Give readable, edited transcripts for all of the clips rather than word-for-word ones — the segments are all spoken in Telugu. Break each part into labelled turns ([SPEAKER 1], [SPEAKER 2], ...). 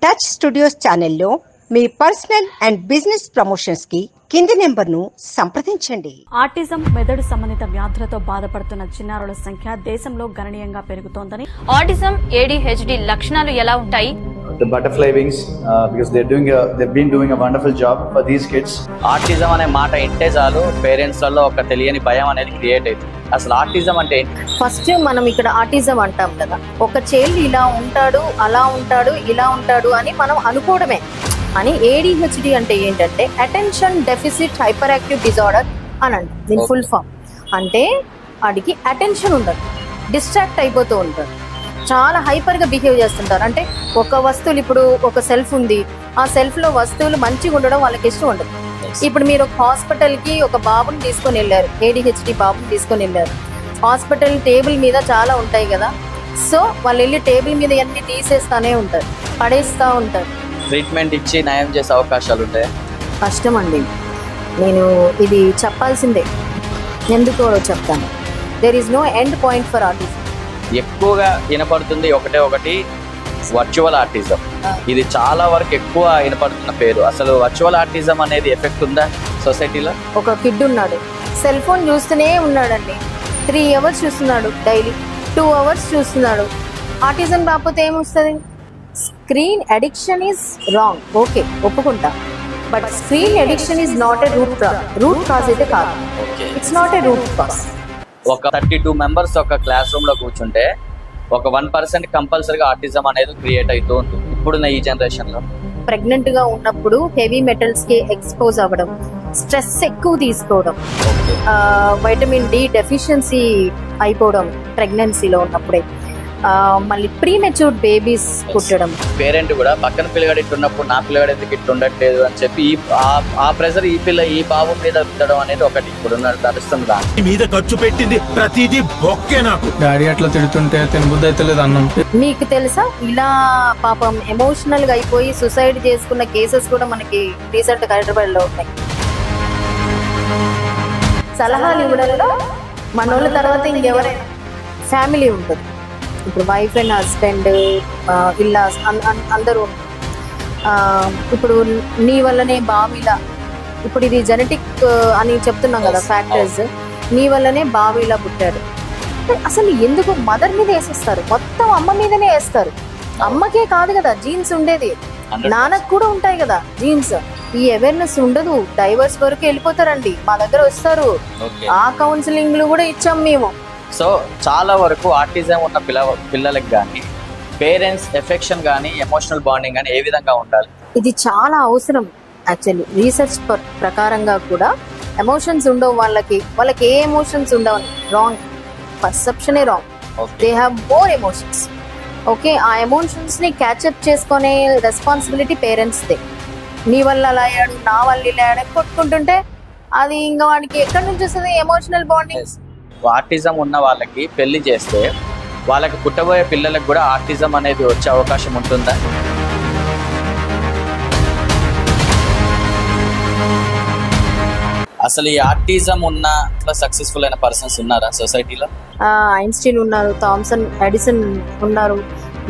[SPEAKER 1] టచ్ స్టూడియోస్ ఛానల్లో మీ పర్సనల్ అండ్ బిజినెస్ ప్రమోషన్స్ కి కింది నెంబర్ను సంప్రదించండి.
[SPEAKER 2] ఆటిజం మెదడు సంబంధిత వ్యాధులతో బాధపడుతున్న చిన్నారుల సంఖ్య దేశంలో గణనీయంగా పెరుగుతోందని.
[SPEAKER 3] ఆటిజం ADHD లక్షణాలు ఎలా ఉంటాయి?
[SPEAKER 4] The butterfly wings, because they've been doing a wonderful job for these kids.
[SPEAKER 5] Autism అనే మాట ఇంటే చాలు పేరెంట్స్ లలో ఒక తెలియని భయం అనేది క్రియేట్ అవుతుంది. అసలు ఆటిజం అంటే
[SPEAKER 6] ఫస్ట్ మనం ఇక్కడ ఆటిజం అంటాం కదా, ఒక చైల్డ్ ఇలా ఉంటాడు, అలా ఉంటాడు, ఇలా ఉంటాడు అని మనం అనుకోవడమే. అని ADHD అంటే ఏంటంటే attention deficit hyper active disorder అని అంటాం. దీని ఫుల్ ఫామ్ అంటే వాడికి అటెన్షన్ ఉండదు, డిస్ట్రాక్ట్ అయిపోతూ ఉంటాడు, చాలా హైపర్గా బిహేవ్ చేస్తుంటారు. అంటే ఒక వస్తువులు, ఇప్పుడు ఒక సెల్ఫ్ ఉంది, ఆ సెల్ఫ్లో వస్తువులు మంచిగా ఉండడం వాళ్ళకి ఇష్టం ఉండదు. ఇప్పుడు మీరు ఒక హాస్పిటల్కి ఒక బాబుని తీసుకొని వెళ్ళారు, ADHD బాబుని తీసుకొని వెళ్ళారు. హాస్పిటల్ టేబుల్ మీద చాలా ఉంటాయి కదా, సో వాళ్ళు వెళ్ళి టేబుల్ మీద అన్ని తీసేస్తానే ఉంటారు, పడేస్తూ ఉంటారు.
[SPEAKER 5] ట్రీట్మెంట్ ఇచ్చి నయం చేసే అవకాశాలు ఉంటాయి.
[SPEAKER 6] కష్టం అండి, నేను ఇది చెప్పాల్సిందే, ఎందుకో చెప్తాను. There is no end point for autism.
[SPEAKER 5] ఎక్కువగా వినపడుతుంది ఒకటి వర్చువల్ ఆటిజం. ఇది చాలా వరకు ఎక్కువ వినపడుతున్న పేరు. అసలు వర్చువల్ ఆటిజం అనేది ఎఫెక్ట్ ఉందా సొసైటీలో?
[SPEAKER 6] ఒక కిడ్ ఉన్నాడు, సెల్ ఫోన్ చూస్తూనే ఉన్నాడండి, 3 hours చూస్తున్నాడు డైలీ, 2 hours చూస్తున్నాడు. ఆటిజం రాకపోతే ఏమొస్తుంది? Screen addiction is wrong, okay ఒప్పుకుంటా, but screen addiction is not a root cause అయితే కాదు. It's not a root cause.
[SPEAKER 5] ఒక 32 మెంబర్స్ ఒక క్లాస్ రూమ్ లో కూర్చుంటే ఒక 1% కంపల్సరీగా ఆటిజం అనేది క్రియేట్ అవుతూ ఉంటుంది ఇప్పుడున్న ఈ జనరేషన్ లో.
[SPEAKER 6] ప్రెగ్నెంట్ గా ఉన్నప్పుడు హెవీ మెటల్స్ కి ఎక్స్పోజ్ అవ్వడం, స్ట్రెస్ ఎక్కువ తీసుకోవడం, వైటమిన్ D డెఫిషియన్సీ అయిపోవడం ప్రెగ్నెన్సీలో ఉన్నప్పుడే, మళ్ళీ ప్రీమెచ్యూర్డ్ బేబీస్ పుట్టడం.
[SPEAKER 5] పేరెంట్ కూడా పక్కన పిల్లగాడు ఇట్టున్నప్పుడు నా పిల్లగాడు ఎందుకు ఇట్లా ఉండట్లేదు అని చెప్పి ఆ ప్రెషర్ ఈ బాబు మీద రుద్దడం అనేది ఒకటి ఇప్పుడు నడుస్తుంది. దాని
[SPEAKER 7] మీద ఖర్చు పెట్టింది ప్రతిదీ బొక్కే. నాకు డాడీ అట్లా తిడుతుంటే తినబుద్ధి అయితే లేదు అన్నం.
[SPEAKER 6] మీకు తెలుసా, ఇలా పాపం ఎమోషనల్ గా అయిపోయి సూసైడ్ చేసుకున్న కేసెస్ కూడా మనకి రీసెంట్ హైదరాబాద్ లో ఉన్నాయి. సలహాలు ఇవ్వడంలో మనోళ్ళ తర్వాత ఇంకెవరైనా ఫ్యామిలీ ఉంటుంది. ఇప్పుడు వైఫ్ అండ్ హస్బెండ్, ఇల్లా అందరూ. ఇప్పుడు నీ వల్లనే బాబు ఇలా, ఇప్పుడు ఇది జెనెటిక్ అని చెప్తున్నాం కదా ఫ్యాక్టర్స్, నీ వల్లనే బాబు ఇలా పుట్టాడు. అసలు ఎందుకు మదర్ మీద వేసేస్తారు, మొత్తం అమ్మ మీదనే వేస్తారు. అమ్మకే కాదు కదా జీన్స్ ఉండేది, నాన్నకు కూడా ఉంటాయి కదా జీన్స్. ఈ అవేర్నెస్ ఉండదు, డైవర్స్ వరకు వెళ్ళిపోతారండి. మా దగ్గర వస్తారు, ఆ కౌన్సిలింగ్లు కూడా ఇచ్చాం మేము.
[SPEAKER 5] సో చాలా వరకు ఆటిజం ఉన్న పిల్లలకు కానీ పేరెంట్స్ ఎఫెక్షన్ కానీ ఎమోషనల్ బాండింగ్ కానీ ఏ విధంగా ఉండాలి?
[SPEAKER 6] ఇది చాలా అవసరం యాక్చువల్లీ. రీసెర్చ్ ప్రకారంగా కూడా ఎమోషన్స్ ఉండవు వాళ్ళకి ఏ ఎమోషన్స్ ఉండవని రాంగ్ పర్సెప్షనే wrong. They have more emotions. Okay, ఆ ఎమోషన్స్ ని క్యాచప్ చేసుకునే రెస్పాన్సిబిలిటీ పేరెంట్స్దే. నీ వల్ల అలా అయ్యాడు, నా వల్ల ఇలా అయ్యాడు కొట్టుకుంటుంటే అది ఇంకా వాడికి ఎక్కడి నుంచి వస్తుంది ఎమోషనల్ బాండింగ్?
[SPEAKER 5] ఆటిజం ఉన్న వాళ్ళకి పెళ్లి చేస్తే వాళ్ళకి పుట్టబోయే పిల్లలకు కూడా ఆటిజం అనేది వచ్చే అవకాశం ఉంటుందా? అసలు ఈ ఆటిజం ఉన్న సక్సెస్ఫుల్ అయిన పర్సన్స్ ఉన్నారా సొసైటీలో?
[SPEAKER 6] ఐన్స్టీన్ ఉన్నారు, థామ్సన్ ఎడిసన్ ఉన్నారు,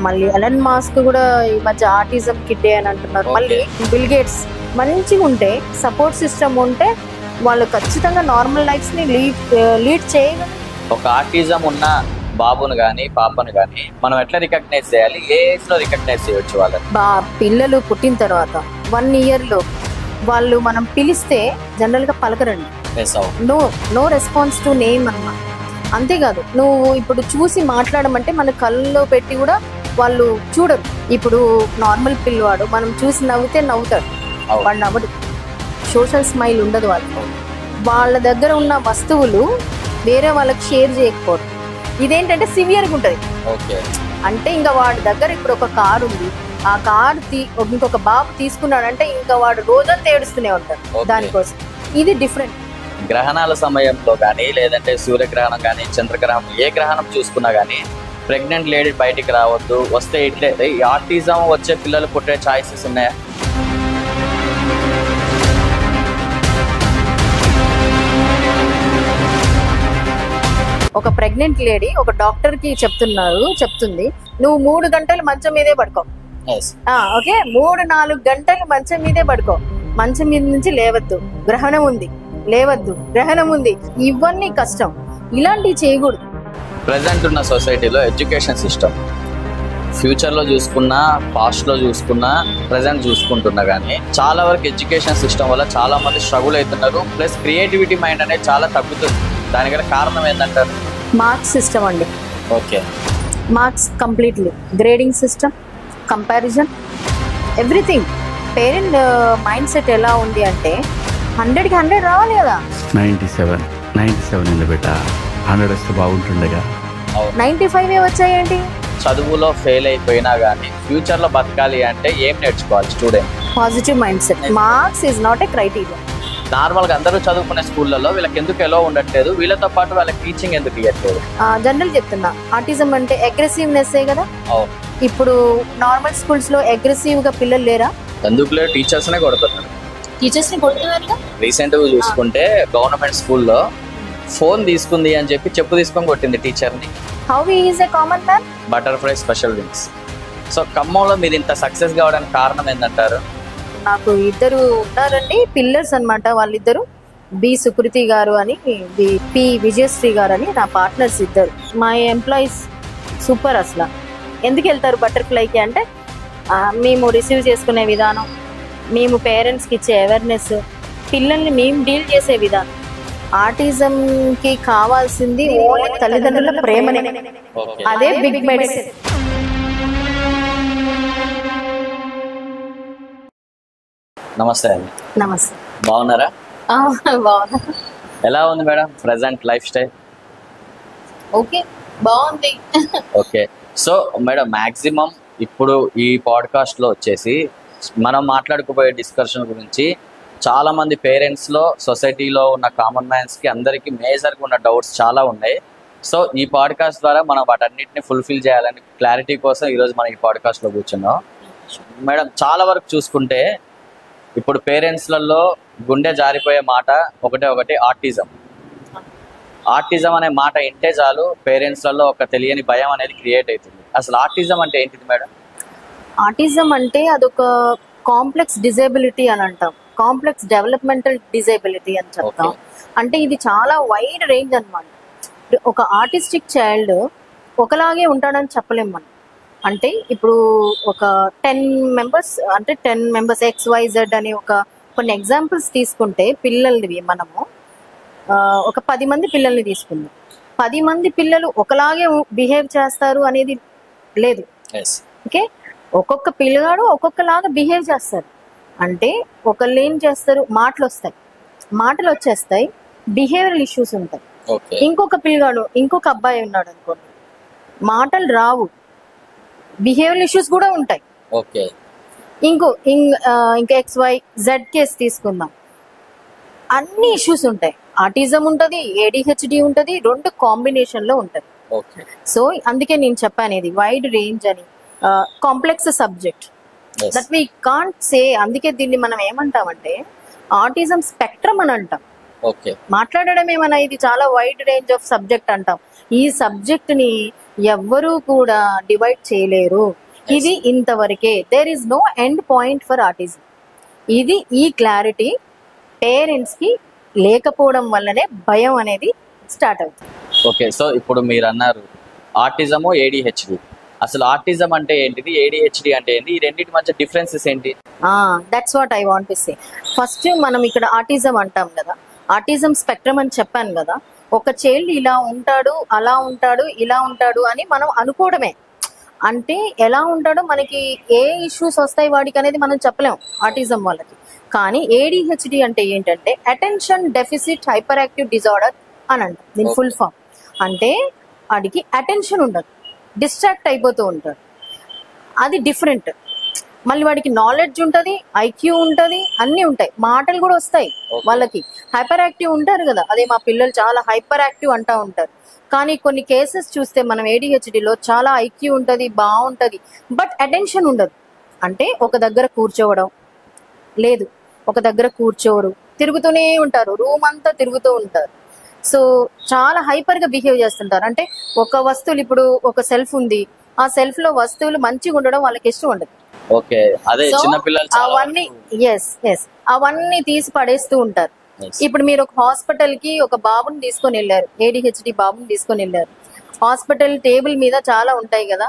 [SPEAKER 6] మళ్ళీ ఎలన్ మాస్క్ కూడా ఈ మధ్య ఆటిజం కిడ్డే అని అంటున్నారు. మళ్ళీ బిల్ గేట్స్. మంచిగా ఉంటే, సపోర్ట్ సిస్టమ్ ఉంటే వాళ్ళు ఖచ్చితంగా నార్మల్ లైఫ్స్ ని లీడ్ చేయగలరు.
[SPEAKER 5] ఒక ఆటిజం ఉన్న బాబును కానీ పాపను కానీ మనం ఎట్లా రికగ్నైజ్ చేయాలి? ఏ ఏజ్ లో రికగ్నైజ్ చేయొచ్చు వాళ్ళని?
[SPEAKER 6] పిల్లలు పుట్టిన తర్వాత 1 year లో వాళ్ళు మనం పిలిస్తే జనరల్ గా పలకరండి, నో రెస్పాన్స్ టు నేమ్ అన్నమాట. అంతేకాదు, నువ్వు ఇప్పుడు చూసి మాట్లాడమంటే మన కళ్ళలో పెట్టి కూడా వాళ్ళు చూడరు. ఇప్పుడు నార్మల్ పిల్లవాడు మనం చూసి నవ్వుతే నవ్వుతాడు, వాడు నవ్వడు, సోషల్ స్మైల్ ఉండదు వాళ్ళకి. వాళ్ళ దగ్గర ఉన్న వస్తువులు వేరే వాళ్ళకి షేర్ చేయకపోవడం, ఇదేంటంటే సివియర్గా ఉంటుంది. అంటే ఇంకా వాడి దగ్గర ఇప్పుడు ఒక కారు ఉంది, ఆ కారు ఇంకొక బాబు తీసుకున్నాడంటే ఇంకా వాడు రోజంతా ఏడుస్తూనే ఉంటాడు దానికోసం. ఇది డిఫరెంట్.
[SPEAKER 5] గ్రహణాల సమయంలో కానీ లేదంటే సూర్యగ్రహణం కానీ చంద్రగ్రహణం ఏ గ్రహణం చూసుకున్నా కానీ ప్రెగ్నెంట్ లేడీ బయటికి రావద్దు, వస్తే ఇట్లే ఆటిజం వచ్చే పిల్లలు పుట్టే ఛాయిసెస్ ఉన్నాయా?
[SPEAKER 6] ఒక ప్రెగ్నెంట్ లేడీ ఒక డాక్టర్ కి చెప్తుంది, నువ్వు 3 గంటలు మంచం మీదే పడుకో, ఓకే 3-4 గంటలు మంచం మీదే పడుకో, మంచం మీద నుంచి లేవద్దు, గ్రహణం ఉంది, లేవద్దు, గ్రహణం ఉంది, ఇవన్నీ కష్టం, ఇలాంటివి చేయకూడదు.
[SPEAKER 5] ప్రజెంట్ ఉన్న సొసైటీలో ఎడ్యుకేషన్ సిస్టమ్ ఫ్యూచర్లో చూసుకున్నా, పాస్ట్లో చూసుకున్నా, ప్రజెంట్ చూసుకుంటున్నా కానీ చాలా వరకు ఎడ్యుకేషన్ సిస్టమ్ వల్ల చాలా మంది స్ట్రగుల్ అవుతున్నారు. ప్లస్ క్రియేటివిటీ మైండ్ అనేది చాలా తగ్గుతుంది. దానికి కారణం ఏంటంటారు?
[SPEAKER 6] మార్క్స్ సిస్టమ్ అండి.
[SPEAKER 5] Okay,
[SPEAKER 6] marks completely, grading system, comparison, everything. Parent mind set ఎలా ఉంది అంటే 100కి 100 రావాలి కదా.
[SPEAKER 8] 97 నిలబెట్ట 100 వస్తే బాగుంటుండగా
[SPEAKER 6] 95 వచ్చాయండి.
[SPEAKER 5] చదువులో ఫెయిల్ అయిపోయినా కానీ ఫ్యూచర్లో బతకాలి అంటే ఏం నేర్చుకోవాలి student?
[SPEAKER 6] Positive mind set. Marks is not A criteria.
[SPEAKER 5] నార్మల్గా అందరూ చదువుకునే స్కూళ్ళలో వీళ్ళకి ఎందుకు ఎలా ఉండట్లేదు, వీళ్ళతో పాటు వాళ్ళకి టీచింగ్ ఎందుకు ఇవ్వట్లేదు?
[SPEAKER 6] జనరల్ చెప్తున్నా, ఆటిజం అంటే అగ్రెసివ్నెస్ కదా. ఇప్పుడు నార్మల్ స్కూల్స్ లో అగ్రెసివ్ గా పిల్లలు లేరా?
[SPEAKER 5] ఎందుకు లేదు, టీచర్స్ నే కొడుతున్నారు.
[SPEAKER 6] టీచర్స్ ని కొడుతున్నారు.
[SPEAKER 5] రీసెంట్ గా చూసుకుంటే గవర్నమెంట్ స్కూల్లో ఫోన్ తీసుకుంది అని చెప్పి చెప్పు తీసుకొని కొట్టింది టీచర్ ని.
[SPEAKER 6] How is a common man?
[SPEAKER 5] Butterfly special wings. So ఖమ్మంలో మీరు ఇంత సక్సెస్ కావడానికి కారణం ఏంటంటారు?
[SPEAKER 6] నాకు 2 ఉన్నారండి పిల్లర్స్ అన్నమాట. వాళ్ళిద్దరు బి సుకృతి గారు అని, పి విజయశ్రీ గారు అని నా పార్ట్నర్స్ ఇద్దరు. మా ఎంప్లాయీస్ సూపర్. అసలు ఎందుకు వెళ్తారు బటర్ఫ్లైకి అంటే మేము రిసీవ్ చేసుకునే విధానం, మేము పేరెంట్స్కి ఇచ్చే అవేర్నెస్, పిల్లల్ని మేము డీల్ చేసే విధానం. ఆటిజంకి కావాల్సింది ఓన్లీ తల్లిదండ్రుల ప్రేమనే. అదే బిగ్ మెడిసిన్.
[SPEAKER 5] నమస్తే అండి.
[SPEAKER 6] నమస్తే.
[SPEAKER 5] బాగున్నారా?
[SPEAKER 6] బాగున్నా.
[SPEAKER 5] ఎలా ఉంది madam present life style?
[SPEAKER 6] Okay, బాగుంది.
[SPEAKER 5] ఓకే, సో మేడం మ్యాక్సిమం ఇప్పుడు ఈ పాడ్కాస్ట్లో వచ్చేసి మనం మాట్లాడుకోబోయే డిస్కషన్ గురించి చాలా మంది పేరెంట్స్లో, సొసైటీలో ఉన్న కామన్ మ్యాన్స్కి అందరికీ మేజర్గా ఉన్న డౌట్స్ చాలా ఉన్నాయి. సో ఈ పాడ్కాస్ట్ ద్వారా మనం వాటన్నిటిని ఫుల్ఫిల్ చేయాలని క్లారిటీ కోసం ఈరోజు మనం ఈ పాడ్కాస్ట్లో కూర్చున్నాం. మేడం, చాలా వరకు చూసుకుంటే ఇప్పుడు పేరెంట్స్లలో గుండె జారిపోయే మాట ఒకటి ఆటిజం. ఆటిజం అనే మాట ఇంటే చాలు పేరెంట్స్లలో ఒక తెలియని భయం అనేది క్రియేట్ అవుతుంది. అసలు ఆటిజం అంటే ఏంటిది మేడం?
[SPEAKER 6] ఆటిజం అంటే అదొక కాంప్లెక్స్ డిజేబిలిటీ అని అంటాం, కాంప్లెక్స్ డెవలప్మెంటల్ డిజేబిలిటీ అని చెప్తాం. అంటే ఇది చాలా వైడ్ రేంజ్ అన్నమాట. ఒక ఆర్టిస్టిక్ చైల్డ్ ఒకలాగే ఉంటాడని చెప్పలేం మనం. అంటే ఇప్పుడు ఒక 10 మెంబర్స్ XYZ అని కొన్ని ఎగ్జాంపుల్స్ తీసుకుంటే పిల్లలవి మనము ఒక 10 మంది పిల్లల్ని తీసుకుందాం. 10 మంది పిల్లలు ఒకలాగే బిహేవ్ చేస్తారు అనేది లేదు. ఓకే, ఒక్కొక్క పిల్లగాడు ఒక్కొక్కలాగా బిహేవ్ చేస్తారు. అంటే ఒకళ్ళు ఏం చేస్తారు, మాటలు వచ్చేస్తాయి, బిహేవియరల్ ఇష్యూస్ ఉంటాయి. ఇంకొక పిల్లగాడు, ఇంకొక అబ్బాయి ఉన్నాడు అనుకోండి, మాటలు రావు, బిహేవియరల్ ఇష్యూస్ కూడా ఉంటాయి. ఇంకా XYZ కేసు తీసుకుందాం, అన్ని ఇష్యూస్ ఉంటాయి. ఆటిజం ఉంటుంది, ADHD ఉంటుంది, 2 కాంబినేషన్ లో ఉంటుంది. సో అందుకే నేను చెప్పాను ఇది వైడ్ రేంజ్ అని, complex subject that we can't say. అందుకే దీన్ని మనం ఏమంటామంటే ఆటిజం స్పెక్ట్రమ్ అని అంటాం. మాట్లాడడం ఏమన్నా, ఇది చాలా వైడ్ రేంజ్ ఆఫ్ సబ్జెక్ట్ అంటాం. ఈ సబ్జెక్ట్ ని ఎవ్వరూ కూడా డివైడ్ చేయలేరు. ఇది ఇంతవరకే. There is no end point for autism. ఇది ఈ క్లారిటీ పేరెంట్స్ కి లేకపోవడం వల్లనే భయం అనేది స్టార్ట్ అవుతుంది.
[SPEAKER 5] ఓకే, సో ఇప్పుడు మీరు అన్నారు ఆటిజము, ADHD. అసలు ఆటిజం అంటే ఏంటిది, ADHD అంటే ఏంటి, ఈ రెండింటి మధ్య డిఫరెన్సెస్ ఏంటి?
[SPEAKER 6] That's what I want to say. First మనం ఇక్కడ ఆటిజం అంటాం కదా, ఆటిజం స్పెక్ట్రమ్ అని చెప్పాను కదా. ఒక చైల్డ్ ఇలా ఉంటాడు, అలా ఉంటాడు, ఇలా ఉంటాడు అని మనం అనుకోవడమే. అంటే ఎలా ఉంటాడో మనకి ఏ ఇష్యూస్ వస్తాయి వాడికి అనేది మనం చెప్పలేం ఆటిజం వాళ్ళకి. కానీ ADHD అంటే ఏంటంటే attention deficit hyper active disorder అని అంటాం. దీని ఫుల్ ఫామ్ అంటే వాడికి అటెన్షన్ ఉండదు, డిస్ట్రాక్ట్ అయిపోతూ ఉంటాడు. అది డిఫరెంట్. మళ్ళీ వాడికి నాలెడ్జ్ ఉంటుంది, IQ ఉంటుంది, అన్నీ ఉంటాయి, మాటలు కూడా వస్తాయి వాళ్ళకి. హైపర్ యాక్టివ్ ఉంటారు కదా, అదే మా పిల్లలు చాలా హైపర్ యాక్టివ్ అంటూ ఉంటారు. కానీ కొన్ని కేసెస్ చూస్తే మనం ADHDలో చాలా IQ ఉంటుంది, బాగుంటుంది, బట్ అటెన్షన్ ఉండదు. అంటే ఒక దగ్గర కూర్చోవడం లేదు, ఒక దగ్గర కూర్చోరు, తిరుగుతూనే ఉంటారు, రూమ్ అంతా తిరుగుతూ ఉంటారు. సో చాలా హైపర్గా బిహేవ్ చేస్తుంటారు. అంటే ఒక వస్తువులు, ఇప్పుడు ఒక సెల్ఫ్ ఉంది, ఆ సెల్ఫ్లో వస్తువులు మంచిగా ఉండడం వాళ్ళకి ఇష్టం ఉండదు.
[SPEAKER 5] ఓకే, అదే
[SPEAKER 6] So,
[SPEAKER 5] చిన్న పిల్లలు చాలా
[SPEAKER 6] అవన్నీ అవన్నీ తీసి పడేస్తూ ఉంటారు.
[SPEAKER 5] Yes.
[SPEAKER 6] ఇప్పుడు మీరు ఒక హాస్పిటల్ కి ఒక బాబుని తీసుకొని వెళ్ళారు, ADHD బాబుని తీసుకొని వెళ్ళారు. హాస్పిటల్ టేబుల్ మీద చాలా ఉంటాయి కదా,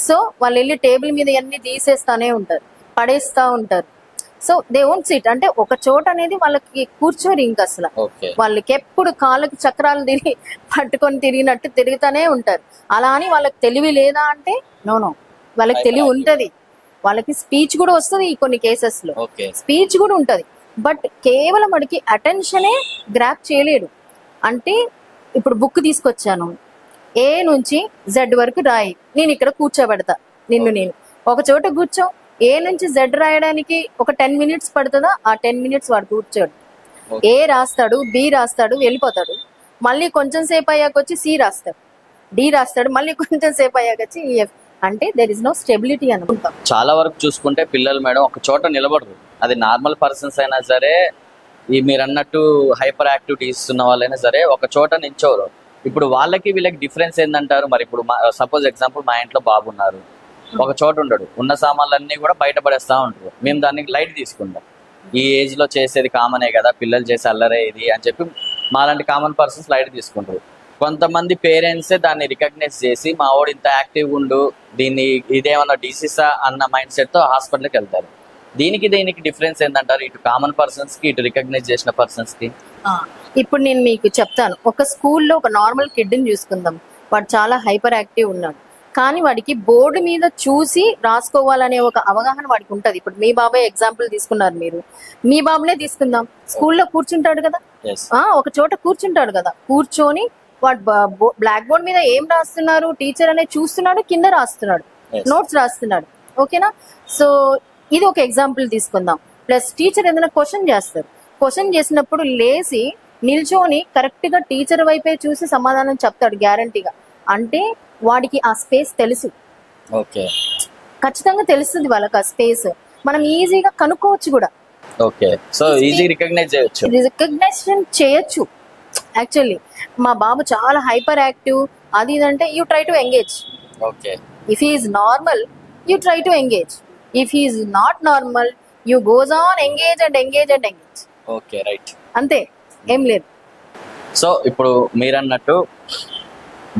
[SPEAKER 6] సో వాళ్ళు వెళ్ళి టేబుల్ మీద అన్ని తీసేస్తానే ఉంటారు, పడేస్తా ఉంటారు. సో దే ఓంట్ సిట్, అంటే ఒక చోట అనేది వాళ్ళకి కూర్చోరు ఇంకా అసలు.
[SPEAKER 5] ఓకే,
[SPEAKER 6] వాళ్ళకి ఎప్పుడు కాళ్ళకి చక్రాలు తిరిగి పట్టుకొని తిరిగినట్టు తిరుగుతానే ఉంటారు. అలా అని వాళ్ళకి తెలివి లేదా అంటే నో, వాళ్ళకి తెలివి ఉంటది, వాళ్ళకి స్పీచ్ కూడా వస్తుంది. కొన్ని కేసెస్ లో
[SPEAKER 5] ఓకే,
[SPEAKER 6] స్పీచ్ కూడా ఉంటది, బట్ కేవలం వాడికి అటెన్షనే గ్రాప్ చేయలేడు. అంటే ఇప్పుడు బుక్ తీసుకొచ్చాను, A నుంచి Z వరకు రాయి, నేను ఇక్కడ కూర్చోబెడతా నేను ఒక చోట కూర్చో. A నుంచి Z రాయడానికి ఒక 10 minutes పడుతుందా, ఆ 10 minutes వాడు కూర్చోడు. A రాస్తాడు, B రాస్తాడు, వెళ్ళిపోతాడు. మళ్ళీ కొంచెం సేపు అయ్యాక వచ్చి C రాస్తాడు, D రాస్తాడు, మళ్ళీ కొంచెం సేపు అయ్యాక వచ్చి EF. అంటే దెర్ ఇస్ నో స్టెబిలిటీ అనుకుంటాం.
[SPEAKER 5] చాలా వరకు చూసుకుంటే పిల్లలు మేడం ఒక చోట నిలబడరు. అది నార్మల్ పర్సన్స్ అయినా సరే, ఈ మీరు అన్నట్టు హైపర్ యాక్టివిటీ ఇస్తున్న వాళ్ళైనా సరే ఒక చోట నించోరు. ఇప్పుడు వాళ్ళకి వీళ్ళకి డిఫరెన్స్ ఏంటంటారు? మరి ఇప్పుడు సపోజ్ ఎగ్జాంపుల్ మా ఇంట్లో బాబు ఉన్నారు, ఒక చోట ఉండడు, ఉన్న సామాన్లన్నీ కూడా బయటపడేస్తా ఉంటారు. మేము దానికి లైట్ తీసుకుంటాం, ఈ ఏజ్ లో చేసేది కామనే కదా, పిల్లలు చేసే అల్లరే ఇది అని చెప్పి మాలాంటి కామన్ పర్సన్స్ లైట్ తీసుకుంటారు. కొంతమంది పేరెంట్సే దాన్ని రికగ్నైజ్ చేసి మా వాడు ఇంత యాక్టివ్గా ఉండు, దీన్ని ఇదేమన్నా డిసీసా అన్న మైండ్ సెట్ తో హాస్పిటల్కి వెళ్తారు. దీనికి డిఫరెన్స్ ఏంటంటారు, ఇటు కామన్ పర్సన్స్ కి, ఇటు రికగ్నైజ్ చేసిన పర్సన్స్ కి?
[SPEAKER 6] ఇప్పుడు నేను మీకు చెప్తాను, ఒక స్కూల్లో ఒక నార్మల్ కిడ్ని చూసుకుందాం, వాడు చాలా హైపర్ యాక్టివ్ ఉన్నాడు, కానీ వాడికి బోర్డు మీద చూసి రాసుకోవాలనే ఒక అవగాహన వాడికి ఉంటది. ఇప్పుడు మీ బాబాయ్ ఎగ్జాంపుల్ తీసుకున్నారు, మీరు మీ బాబునే తీసుకుందాం, స్కూల్లో కూర్చుంటాడు కదా, ఒక చోట కూర్చుంటాడు కదా, కూర్చొని వాడు బ్లాక్ బోర్డ్ మీద ఏం రాస్తున్నారు టీచర్ అనేది చూస్తున్నాడు, కింద రాస్తున్నాడు, నోట్స్ రాస్తున్నాడు. ఓకేనా? సో ఇది ఒక ఎగ్జాంపుల్ తీసుకుందాం. ప్లస్ టీచర్ ఏదైనా క్వశ్చన్ చేస్తారు, క్వశ్చన్ చేసినప్పుడు లేచి నిల్చొని కరెక్ట్ గా టీచర్ వైపే చూసి సమాధానం చెప్తాడు గ్యారంటీగా. అంటే వాడికి ఆ స్పేస్ తెలుసు,
[SPEAKER 5] ఓకే,
[SPEAKER 6] ఖచ్చితంగా తెలుస్తుంది వాళ్ళకి ఆ స్పేస్. మనం ఈజీగా కనుక్కోవచ్చు కూడా,
[SPEAKER 5] ఓకే. సో ఈజీ
[SPEAKER 6] రికగ్నైజేషన్ చేయొచ్చు. యాక్చువల్లీ మా బాబు చాలా హైపర్ యాక్టివ్ అది ఇదంటే you try to engage.
[SPEAKER 5] Okay,
[SPEAKER 6] if he's normal you try to engage, if he's not normal you goes on engage and engage and engage.
[SPEAKER 5] Okay, right,
[SPEAKER 6] అంతే, ఏం లేదు.
[SPEAKER 5] సో ఇప్పుడు మీరు అన్నట్టు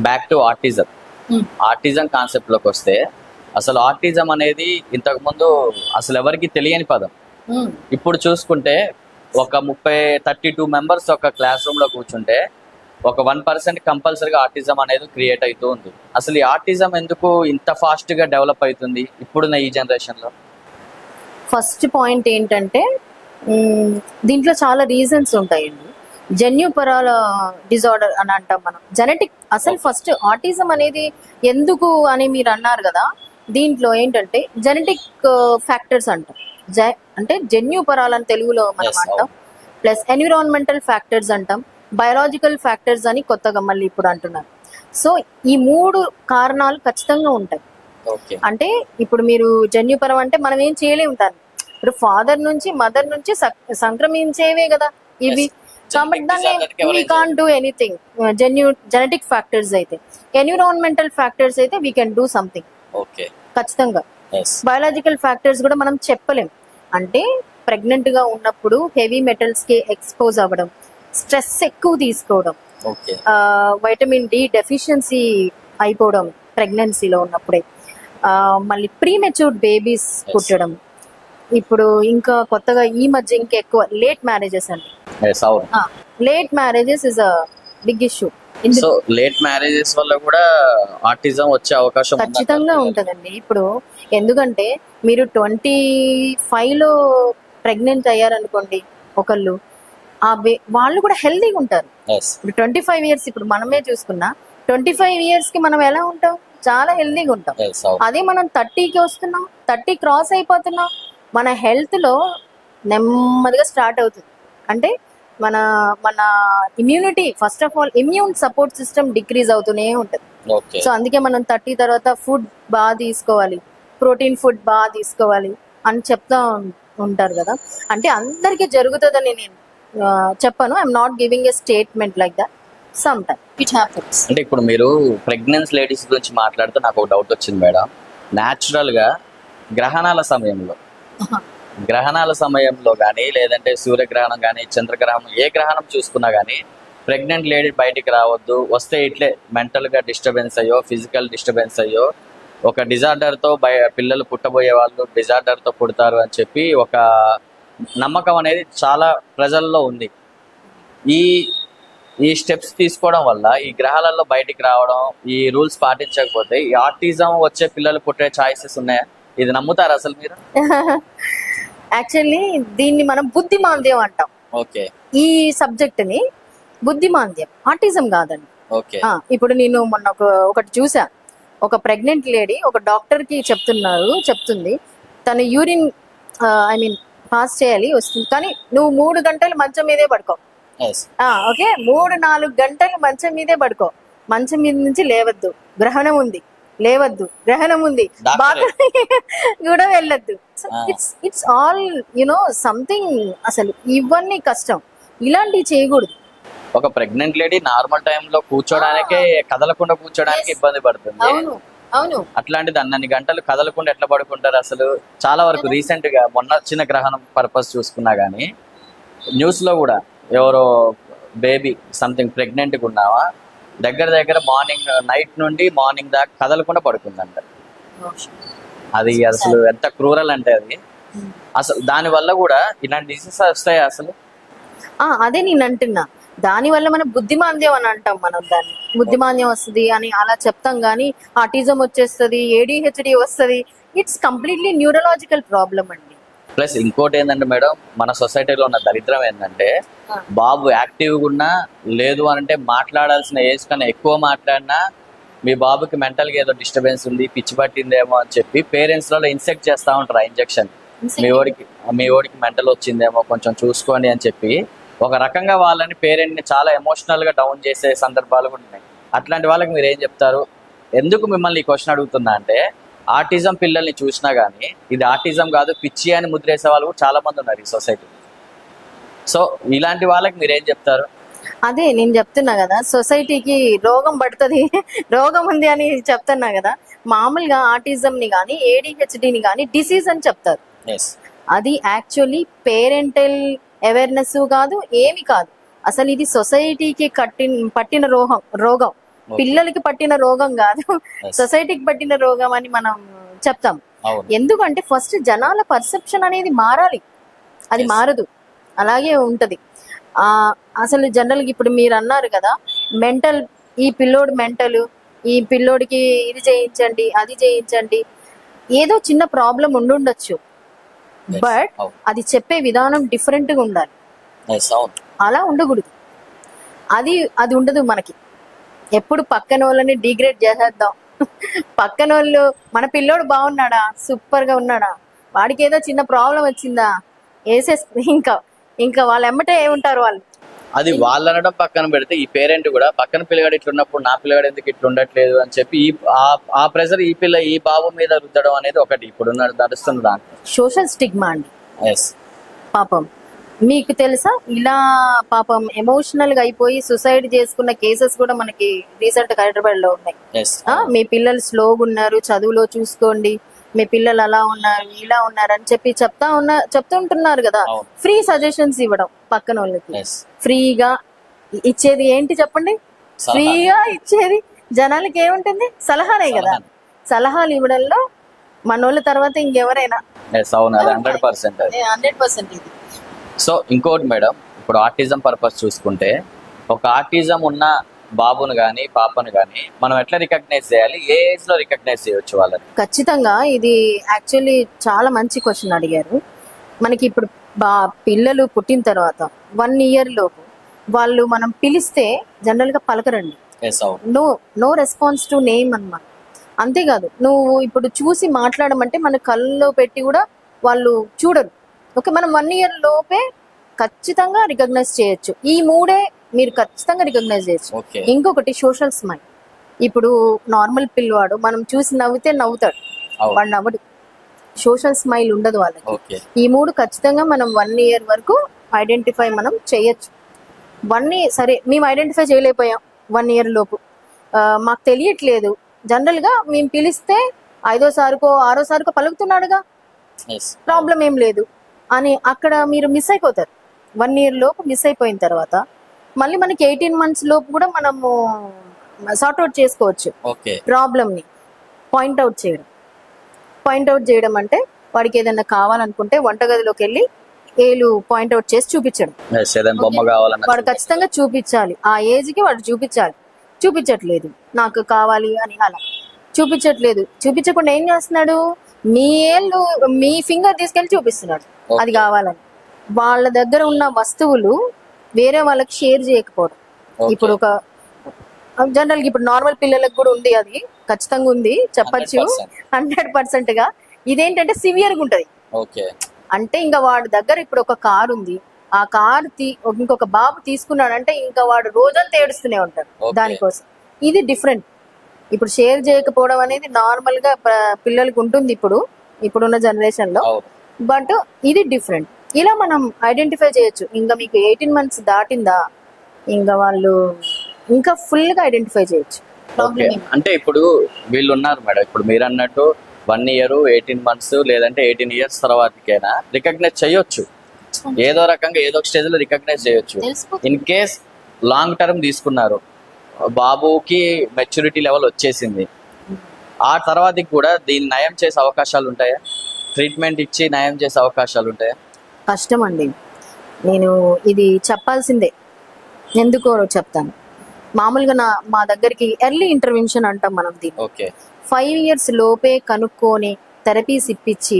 [SPEAKER 5] back to autism. Autism concept లోకి వస్తే, అసలు ఆర్టిజం అనేది ఇంతకు ముందు అసలు ఎవరికి తెలియని పదం. ఇప్పుడు చూసుకుంటే ఒక 32 మెంబర్స్ ఒక క్లాస్ రూమ్ లో కూర్చుంటే ఒక 1% కంపల్సరీగా ఆర్టిజం అనేది క్రియేట్ అవుతూ ఉంది. అసలు ఈ ఆర్టిజం ఎందుకు ఇంత ఫాస్ట్ గా డెవలప్ అవుతుంది ఇప్పుడున్న ఈ జనరేషన్ లో?
[SPEAKER 6] ఫస్ట్ పాయింట్ ఏంటంటే దీంట్లో చాలా రీజన్స్ ఉంటాయండి. జన్యుపరాల డిజార్డర్ అని అంటాం మనం, జెనెటిక్. అసలు ఫస్ట్ ఆటిజం అనేది ఎందుకు అని మీరు అన్నారు కదా, దీంట్లో ఏంటంటే జెనెటిక్ ఫ్యాక్టర్స్ అంటాం, అంటే జన్యుపరాలని తెలుగులో మనం అంటాం. ప్లస్ ఎన్విరాన్మెంటల్ ఫ్యాక్టర్స్ అంటాం, బయోలాజికల్ ఫ్యాక్టర్స్ అని కొత్తగా మళ్ళీ ఇప్పుడు అంటున్నారు. సో ఈ 3 కారణాలు ఖచ్చితంగా ఉంటాయి. అంటే ఇప్పుడు మీరు జన్యుపరం అంటే మనం ఏం చేయలేము దాన్ని, ఇప్పుడు ఫాదర్ నుంచి మదర్ నుంచి సంక్రమించేవే కదా ఇవి, కాబట్టి దాన్ని we can't do anything. Genetic factors అయితే, ఎన్విరాన్మెంటల్ ఫ్యాక్టర్స్ అయితే వీ కెన్ డూ సంథింగ్ ఖచ్చితంగా. బయోలాజికల్ ఫ్యాక్టర్స్ కూడా మనం చెప్పలేం. అంటే ప్రెగ్నెంట్ గా ఉన్నప్పుడు హెవీ మెటల్స్ కి ఎక్స్పోజ్ అవ్వడం, స్ట్రెస్ ఎక్కువ తీసుకోవడం, వైటమిన్ డి డెఫిషియన్సీ అయిపోవడం ప్రెగ్నెన్సీలో ఉన్నప్పుడే, మళ్ళీ ప్రీమెచ్యూర్డ్ బేబీస్ పుట్టడం, ఇప్పుడు ఇంకా కొత్తగా ఈ మధ్య ఇంకా ఎక్కువ లేట్ మ్యారేజెస్ అండి. Late marriages is a big issue.
[SPEAKER 5] So late marriages వల్ల కూడా ఆటిజం వచ్చే అవకాశం
[SPEAKER 6] ఖచ్చితంగా ఉంటదండి. ఇప్పుడు ఎందుకంటే మీరు 25 లో ప్రెగ్నెంట్ అయ్యారనుకోండి ఒకళ్ళు, వాళ్ళు కూడా హెల్దీగా ఉంటారు. ఇప్పుడు 25 years, ఇప్పుడు మనమే చూసుకున్నా 25 years కి మనం ఎలా ఉంటాం, చాలా హెల్దీగా ఉంటాం. అదే మనం 30కి వస్తున్నాం, 30 క్రాస్ అయిపోతున్నాం, మన హెల్త్ లో నెమ్మదిగా స్టార్ట్ అవుతుంది. అంటే మన మన immunity, first of all immune support system decrease అవుతూనే ఉంటుంది. సో అందుకే మనం 30 తర్వాత ఫుడ్ బాగా తీసుకోవాలి, ప్రోటీన్ ఫుడ్ బాగా తీసుకోవాలి అని చెప్తా ఉంటారు కదా. అంటే అందరికీ జరుగుతుందని నేను చెప్పను, I'm not giving a statement like that, some time it happens.
[SPEAKER 5] అంటే ఇప్పుడు మీరు ప్రెగ్నెన్సీ లేడీస్ గురించి మాట్లాడితే నాకు ఒక డౌట్ వచ్చింది మేడం. న్యాచురల్ గా గ్రహణాల సమయంలో కానీ లేదంటే సూర్యగ్రహణం కానీ చంద్రగ్రహణం ఏ గ్రహణం చూసుకున్నా కానీ ప్రెగ్నెంట్ లేడీ బయటికి రావద్దు, వస్తే ఇట్లే మెంటల్గా డిస్టర్బెన్స్ అయ్యో ఫిజికల్ డిస్టర్బెన్స్ అయ్యో ఒక డిజార్డర్తో పిల్లలు పుట్టబోయే వాళ్ళు డిజార్డర్తో పుడతారు అని చెప్పి ఒక నమ్మకం అనేది చాలా ప్రజల్లో ఉంది. ఈ స్టెప్స్ తీసుకోవడం వల్ల ఈ గ్రహాలలో బయటికి రావడం, ఈ రూల్స్ పాటించకపోతే ఈ ఆటిజం వచ్చే పిల్లలు పుట్టే ఛాయిసెస్ ఉన్నాయా? ఇది నమ్ముతారు అసలు మీరు?
[SPEAKER 6] యాక్చువల్లీ దీన్ని మనం బుద్ధిమాంద్యం అంటాం.
[SPEAKER 5] ఓకే,
[SPEAKER 6] ఈ సబ్జెక్ట్ ని బుద్ధిమాంద్యం, ఆటిజం కాదండి.
[SPEAKER 5] ఓకే,
[SPEAKER 6] ఇప్పుడు నేను మొన్న ఒకటి చూసా. ఒక ప్రెగ్నెంట్ లేడీ ఒక డాక్టర్ కి చెప్తుంది తన యూరిన్ పాస్ చేయాలి వస్తుంది, కానీ నువ్వు 3 గంటలు మంచం మీదే పడుకో. ఓకే, 3-4 గంటలు మంచం మీదే పడుకో, మంచం మీద నుంచి లేవద్దు, గ్రహణం ఉంది, లేవద్దు, గ్రహణం ఉంది, బాగా కూడా వెళ్ళొద్దు. It's all something. అసలు ఇవన్నీ కష్టం, ఇలాంటివి చేయకూడదు.
[SPEAKER 5] ఒక ప్రెగ్నెంట్ లేడీ నార్మల్ టైంలో కూర్చోడానికే కదలకుండా కూర్చోడానికి ఇబ్బంది పడుతుంది.
[SPEAKER 6] అవును,
[SPEAKER 5] అట్లాంటిది అన్నన్ని గంటలు కదలకుండా ఎట్లా పడుకుంటారు అసలు? చాలా వరకు రీసెంట్ గా మొన్న చిన్న గ్రహణం పర్పస్ చూసుకున్నా గానీ న్యూస్ లో కూడా ఎవరో బేబీ సంథింగ్ ప్రెగ్నెంట్ గా ఉన్నావా దగ్గర నైట్ నుండి మార్నింగ్ దాకా కదలకుండా పడుకుందంట. అది అసలు ఎంత క్రూరల్ అంటే అది అసలు. దాని వల్ల కూడా ఇలాంటి డిసీజెస్ వస్తాయి అసలు.
[SPEAKER 6] అదే నేను అంటున్నా, దాని వల్ల మనం బుద్ధిమాంద్యం అని అంటాం. మనం దాన్ని బుద్ధిమాంద్యం వస్తుంది అని అలా చెప్తాం, కానీ ఆటిజం వచ్చేస్తుంది, ADHD వస్తుంది. ఇట్స్ కంప్లీట్లీ న్యూరలాజికల్ ప్రాబ్లం అండి.
[SPEAKER 5] ప్లస్ ఇంకోటి ఏంటంటే మేడం, మన సొసైటీలో ఉన్న దరిద్రం ఏంటంటే బాబు యాక్టివ్గా ఉన్నా లేదు అంటే మాట్లాడాల్సిన ఏజ్ కన్నా ఎక్కువ మాట్లాడినా మీ బాబుకి మెంటల్గా ఏదో డిస్టర్బెన్స్ ఉంది, పిచ్చి పట్టిందేమో అని చెప్పి పేరెంట్స్లలో ఇన్సెక్ట్ చేస్తూ ఉంటారు ఆ ఇంజెక్షన్. మీ ఓడికి మెంటల్ వచ్చిందేమో కొంచెం చూసుకోండి అని చెప్పి ఒక రకంగా వాళ్ళని పేరెంట్ని చాలా ఎమోషనల్గా డౌన్ చేసే సందర్భాలు కూడా ఉన్నాయి. అట్లాంటి వాళ్ళకి మీరు ఏం చెప్తారు? ఎందుకు మిమ్మల్ని ఈ క్వశ్చన్ అడుగుతున్నా అంటే ఆటిజం పిల్లల్ని చూసినా కానీ ఇది ఆటిజం కాదు పిచ్చి అని ముద్రేసే వాళ్ళు కూడా చాలా మంది ఉన్నారు ఈ సొసైటీ. సో ఇలాంటి వాళ్ళకి మీరు ఏం చెప్తారు?
[SPEAKER 6] అదే నేను చెప్తున్నా కదా, సొసైటీకి రోగం పడుతుంది, రోగం ఉంది అని చెప్తున్నా కదా. మామూలుగా ఆటిజం ని కానీ ADHD ని కానీ డిసీజ్ అని చెప్తారు. అది యాక్చువల్లీ పేరెంటల్ అవేర్నెస్ కాదు, ఏమి కాదు. అసలు ఇది సొసైటీకి పట్టిన రోగం, పిల్లలకి పట్టిన రోగం కాదు, సొసైటీకి పట్టిన రోగం అని మనం చెప్తాం. ఎందుకంటే ఫస్ట్ జనాల పర్సెప్షన్ అనేది మారాలి, అది మారదు, అలాగే ఉంటది. అసలు జనరల్గా ఇప్పుడు మీరు అన్నారు కదా మెంటల్, ఈ పిల్లోడు మెంటల్, ఈ పిల్లోడికి ఇది చేయించండి అది చేయించండి, ఏదో చిన్న ప్రాబ్లం ఉండుండొచ్చు, బట్ అది చెప్పే విధానం డిఫరెంట్ గా ఉండాలి. అలా ఉండకూడదు, అది ఉండదు మనకి. ఎప్పుడు పక్కన వాళ్ళని డిగ్రేడ్ చేసేద్దాం. పక్కన వాళ్ళు మన పిల్లోడు బాగున్నాడా, సూపర్ గా ఉన్నాడా, వాడికి ఏదో చిన్న ప్రాబ్లం వచ్చిందా వేసేస్తే ఇంకా వాళ్ళ ఎమ్మటే ఏముంటారు వాళ్ళు.
[SPEAKER 5] అది వాళ్ళు అనడం పక్కన పెడితే ఈ పేరెంట్ కూడా పక్కన పిల్లగాడు ఇట్లున్నప్పుడు నా పిల్లగాడు ఎందుకు ఇట్లా ఉండట్లేదు అని చెప్పి ఆ ప్రెషర్ ఈ బాబు మీద రుద్దడం అనేది ఒకటి ఇప్పుడు నడుస్తున్న దాంట్లో
[SPEAKER 6] సోషల్ స్టిగ్మా అండి. పాపం మీకు తెలుసా, ఇలా పాపం ఎమోషనల్ గా అయిపోయి సూసైడ్ చేసుకున్న కేసెస్ కూడా మనకి రీసెంట్ గా హైదరాబాద్ లో ఉన్నాయి. మీ పిల్లలు స్లోగా ఉన్నారు, చదువులో చూసుకోండి, మీ పిల్లలు అలా ఉన్నారు ఇలా ఉన్నారు అని చెప్పి చెప్తుంటున్నారు కదా. ఫ్రీ సజెషన్స్ ఇవ్వడం పక్కన వాళ్ళకి, ఫ్రీగా ఇచ్చేది ఏంటి చెప్పండి? ఫ్రీగా ఇచ్చేది జనాలకి ఏముంటుంది? సలహాలే కదా. సలహాలు ఇవ్వడంలో మనోళ్ళ తర్వాత ఇంకెవరైనా 100% ఇది.
[SPEAKER 5] సో ఇంకోటి మేడం, ఇప్పుడు ఆటిజం పర్పస్ చూసుకుంటే ఒక ఆటిజం ఉన్న బాబును కానీ పాపను కానీ మనం ఎట్లా రికగ్నైజ్ చేయాలి? ఏ ఏజ్ లో రికగ్నైజ్ చేయొచ్చు వాళ్ళని?
[SPEAKER 6] ఖచ్చితంగా ఇది యాక్చువల్లీ చాలా మంచి క్వశ్చన్ అడిగారు. మనకి ఇప్పుడు పిల్లలు పుట్టిన తర్వాత 1 year లోపు వాళ్ళు మనం పిలిస్తే జనరల్ గా పలకరండి. నో రెస్పాన్స్ టు నేమ్ అన్నమాట. అంతేకాదు, నువ్వు ఇప్పుడు చూసి మాట్లాడమంటే మన కళ్ళలో పెట్టి కూడా వాళ్ళు చూడరు. ఓకే, మనం 1 year లోపే ఖచ్చితంగా రికగ్నైజ్ చేయొచ్చు. ఈ 3 మీరు ఖచ్చితంగా రికగ్నైజ్ చేయొచ్చు. ఇంకొకటి సోషల్ స్మైల్. ఇప్పుడు నార్మల్ పిల్లవాడు మనం చూసి నవ్వితే నవ్వుతాడు, వాడు నవ్వడు. సోషల్ స్మైల్ ఉండదు వాళ్ళకి. ఈ 3 ఖచ్చితంగా మనం 1 year వరకు ఐడెంటిఫై మనం చేయొచ్చు. 1 year సరే మేము ఐడెంటిఫై చేయలేకపోయాం 1 year లోపు, మాకు తెలియట్లేదు. జనరల్ గా మేము పిలిస్తే 5వ సారికో 6వ సారికో పలుకుతున్నాడుగా, ప్రాబ్లం ఏం లేదు అని అక్కడ మీరు మిస్ అయిపోతారు. 1 year లోపు మిస్ అయిపోయిన తర్వాత మళ్ళీ మనకి 18 months లోపు కూడా మనము సార్ట్అవుట్ చేసుకోవచ్చు ప్రాబ్లమ్ని. పాయింట్అవుట్ చేయడం అంటే వాడికి ఏదైనా కావాలనుకుంటే వంటగదిలోకి వెళ్ళి ఏలు పాయింట్అవుట్ చేసి చూపించడం. వాడు ఖచ్చితంగా చూపించాలి, ఆ ఏజ్కి వాడు చూపించాలి. చూపించట్లేదు నాకు కావాలి అని, అలా చూపించకుండా ఏం చేస్తున్నాడు, మీ ఫింగర్ తీసుకెళ్లి చూపిస్తున్నాడు అది కావాలని. వాళ్ళ దగ్గర ఉన్న వస్తువులు వేరే వాళ్ళకి షేర్ చేయకపోవడం. ఇప్పుడు ఒక జనరల్ ఇప్పుడు నార్మల్ పిల్లలకు కూడా ఉంది, అది ఖచ్చితంగా ఉంది, చెప్పచ్చు 100% గా. ఇదేంటంటే సివియర్ గా ఉంటది. అంటే ఇంకా వాడి దగ్గర ఇప్పుడు ఒక కార్ ఉంది, ఆ కార్ ఇంకొక బాబు తీసుకున్నాడంటే ఇంకా వాడు రోజంతా ఏడుస్తూనే ఉంటాడు దానికోసం. ఇది డిఫరెంట్. ఇప్పుడు షేర్ చేయకపోవడం అనేది నార్మల్ గా పిల్లలకి ఉంటుంది ఇప్పుడున్న జనరేషన్ లో, బట్ ఇది డిఫరెంట్. ఇలా మనం ఐడెంటిఫై చేయొచ్చు. ఇంకా మీకు 18 months దాటిందా ఇంకా వాళ్ళు ఇంకా ఫుల్ గా ఐడెంటిఫై చేయొచ్చు.
[SPEAKER 5] అంటే ఇప్పుడు వీళ్ళు ఉన్నారు మేడం, ఇప్పుడు మీరు అన్నట్టు 1 year 18 months లేదంటే 18 years తర్వాతకైనా రికగ్నైజ్ చేయొచ్చు, ఏదో రకంగా ఏదో ఒక స్టేజ్ లో రికగ్నైజ్ చేయొచ్చు. ఇన్ కేస్ లాంగ్ టర్మ్ తీసుకున్నారు, బాబుకి మెచ్యూరిటీ లెవెల్ వచ్చేసింది, ఆ తర్వాతకి కూడా దీన్ని నయం చేసే అవకాశాలు ఉంటాయా? ట్రీట్మెంట్ ఇచ్చి నయం చేసే అవకాశాలు ఉంటాయా?
[SPEAKER 6] కష్టం అండి. నేను ఇది చెప్పాల్సిందే, ఎందుకో చెప్తాను. మామూలుగా మా దగ్గరికి ఎర్లీ ఇంటర్వెన్షన్ అంటాం మనం దీన్ని. 5 years లోపే కనుక్కొని థెరపీస్ ఇప్పించి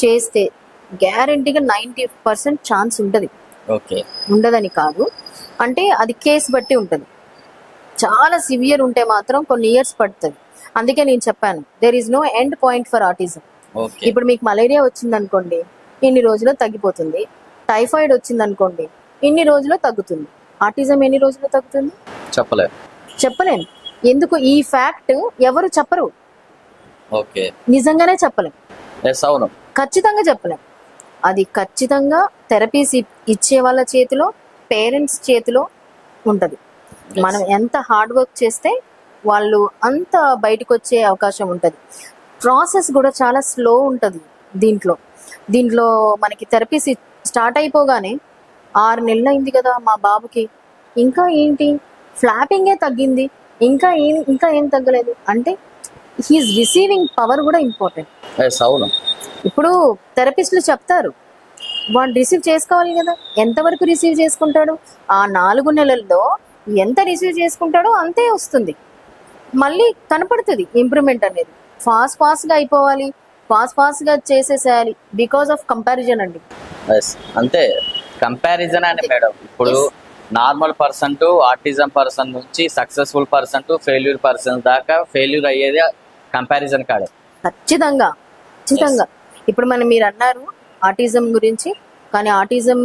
[SPEAKER 6] చేస్తే గ్యారంటీగా 90% ఛాన్స్ ఉంటుంది. ఉండదని కాదు, అంటే అది కేసు బట్టి ఉంటుంది. చాలా సివియర్ ఉంటే మాత్రం కొన్ని ఇయర్స్ పడుతుంది. అందుకే నేను చెప్పాను, there is no end point for autism. ఇప్పుడు మీకు మలేరియా వచ్చింది అనుకోండి, ఇన్ని రోజుల్లో తగ్గిపోతుంది. టైఫాయిడ్ వచ్చింది అనుకోండి, ఇన్ని రోజుల్లో తగ్గుతుంది. ఆటిజం ఎన్ని రోజుల్లో తగ్గుతుంది చెప్పలేను. ఎందుకు ఈ ఫ్యాక్ట్ ఎవరు చెప్పరు, నిజంగానే చెప్పలేం, ఖచ్చితంగా చెప్పలేం. అది ఖచ్చితంగా థెరపీస్ ఇచ్చే వాళ్ళ చేతిలో, పేరెంట్స్ చేతిలో ఉంటది. మనం ఎంత హార్డ్ వర్క్ చేస్తే వాళ్ళు అంత బయటకు వచ్చే అవకాశం ఉంటది. ప్రాసెస్ కూడా చాలా స్లో ఉంటది దీంట్లో మనకి థెరపీస్ స్టార్ట్ అయిపోగానే 6 నెలలు అయింది కదా మా బాబుకి, ఇంకా ఏంటి ఫ్లాపింగే తగ్గింది, ఇంకా ఏం తగ్గలేదు అంటే హీఈస్ రిసీవింగ్ పవర్ కూడా ఇంపార్టెంట్. ఇప్పుడు థెరపిస్టులు చెప్తారు వాడు రిసీవ్ చేసుకోవాలి కదా, ఎంతవరకు రిసీవ్ చేసుకుంటాడు, ఆ 4 నెలల్లో ఎంత రిసీవ్ చేసుకుంటాడో అంతే వస్తుంది. మళ్ళీ కనపడుతుంది ఇంప్రూవ్మెంట్ అనేది. ఫాస్ట్ గా అయిపోవాలి, ఫాస్ట్ గా చేసేసేయాలి, బికాస్ ఆఫ్ కంపారిజన్ అండి.
[SPEAKER 5] అంతే, కంపారిజన్ అని మేడం. ఇప్పుడు normal person to autism person నుంచి successful person to failure person దాకా ఫెయిల్యూర్ అయ్యేది కంపారిజన్ కాదు. ఖచ్చితంగా.
[SPEAKER 6] ఇప్పుడు మీరు అన్నారు ఆటిజం గురించి, కానీ ఆటిజం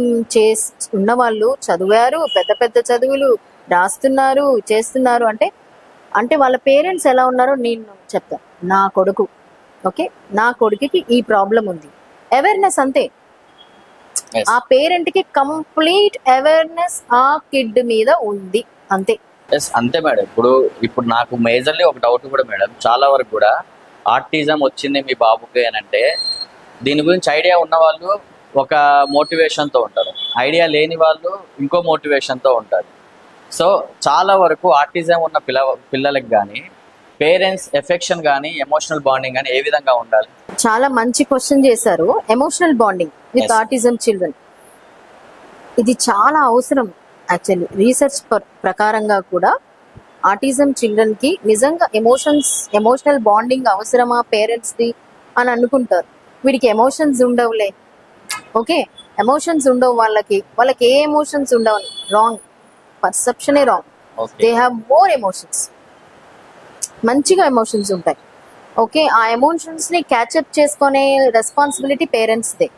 [SPEAKER 6] ఉన్న వాళ్ళు చదివారు, పెద్ద చదువులు రాస్తున్నారు, చేస్తున్నారు అంటే వాళ్ళ పేరెంట్స్ ఎలా ఉన్నారో నేను చెప్తా. నా కొడుకుకి ఈ ప్రాబ్లం ఉంది, అవేర్నెస్ అంతే. ఆ పేరెంట్ కి కంప్లీట్ అవేర్నెస్ ఆ కిడ్ మీద ఉంది, అంతే.
[SPEAKER 5] అంతే మేడం. ఇప్పుడు నాకు మేజర్లీ ఒక డౌట్ కూడా మేడం, చాలా వరకు కూడా ఆటిజం వచ్చింది మీ బాబుకి అని అంటే దీని గురించి ఐడియా ఉన్న వాళ్ళు ఒక మోటివేషన్తో ఉంటారు, ఐడియా లేని వాళ్ళు ఇంకో మోటివేషన్తో ఉంటారు. సో చాలా వరకు ఆటిజం ఉన్న పిల్లలకు కానీ పేరెంట్స్ ఎఫెక్షన్ కానీ ఎమోషనల్ బాండింగ్ కానీ ఏ విధంగా ఉండాలి?
[SPEAKER 6] చాలా మంచి క్వశ్చన్ చేశారు. Emotional bonding with autism children, ఇది చాలా అవసరం. యాక్చువల్లీ రీసెర్చ్ ప్రకారంగా కూడా ఆటిజం చిల్డ్రన్ కి నిజంగా ఎమోషనల్ బాండింగ్ అవసరమా పేరెంట్స్ ది అని అనుకుంటారు. వీడికి ఎమోషన్స్ ఉండవులే, ఓకే ఎమోషన్స్ ఉండవు వాళ్ళకి ఏ ఎమోషన్స్ ఉండవు, రాంగ్ పర్సెప్షనే wrong. They have more emotions, మంచిగా ఎమోషన్స్ ఉంటాయి. ఓకే, ఆ ఎమోషన్స్ ని క్యాచప్ చేసుకునే రెస్పాన్సిబిలిటీ పేరెంట్స్ దే.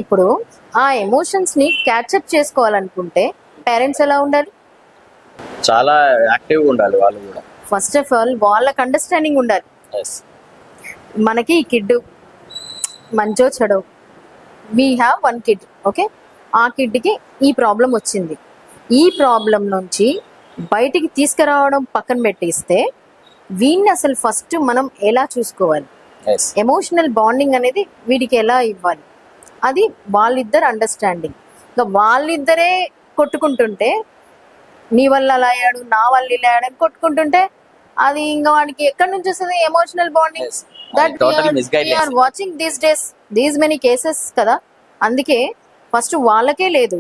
[SPEAKER 6] ఇప్పుడు ఆ ఎమోషన్స్ ని క్యాచప్ చేసుకోవాలనుకుంటే పేరెంట్స్ ఎలా ఉండాలి?
[SPEAKER 5] చాలా యాక్టివ్గా ఉండాలి వాళ్ళు కూడా.
[SPEAKER 6] ఫస్ట్ ఆఫ్ ఆల్ వాళ్ళకి అండర్స్టాండింగ్ ఉండాలి. మనకి ఈ కిడ్ మంచో చెడో, వీ హ్యావ్ 1 kid, ఓకే, ఆ కిడ్కి ఈ ప్రాబ్లం వచ్చింది. ఈ ప్రాబ్లం నుంచి బయటికి తీసుకురావడం పక్కన పెట్టిస్తే వీడిని అసలు ఫస్ట్ మనం ఎలా చూసుకోవాలి,
[SPEAKER 5] ఎస్
[SPEAKER 6] ఎమోషనల్ బాండింగ్ అనేది వీడికి ఎలా ఇవ్వాలి, అది వాళ్ళిద్దరు అండర్స్టాండింగ్. ఇంకా వాళ్ళిద్దరే కొట్టుకుంటుంటే నీ వల్ల అలా అయ్యాడు, నా వల్ల ఇలా అయ్యాడు అని కొట్టుకుంటుంటే అది ఇంకా వాడికి ఎక్కడి నుంచి వస్తుంది emotional bonding?
[SPEAKER 5] Yes.
[SPEAKER 6] That
[SPEAKER 5] Totally misguided.
[SPEAKER 6] We're watching these days these many cases కదా. అందుకే ఫస్ట్ వాళ్ళకే లేదు,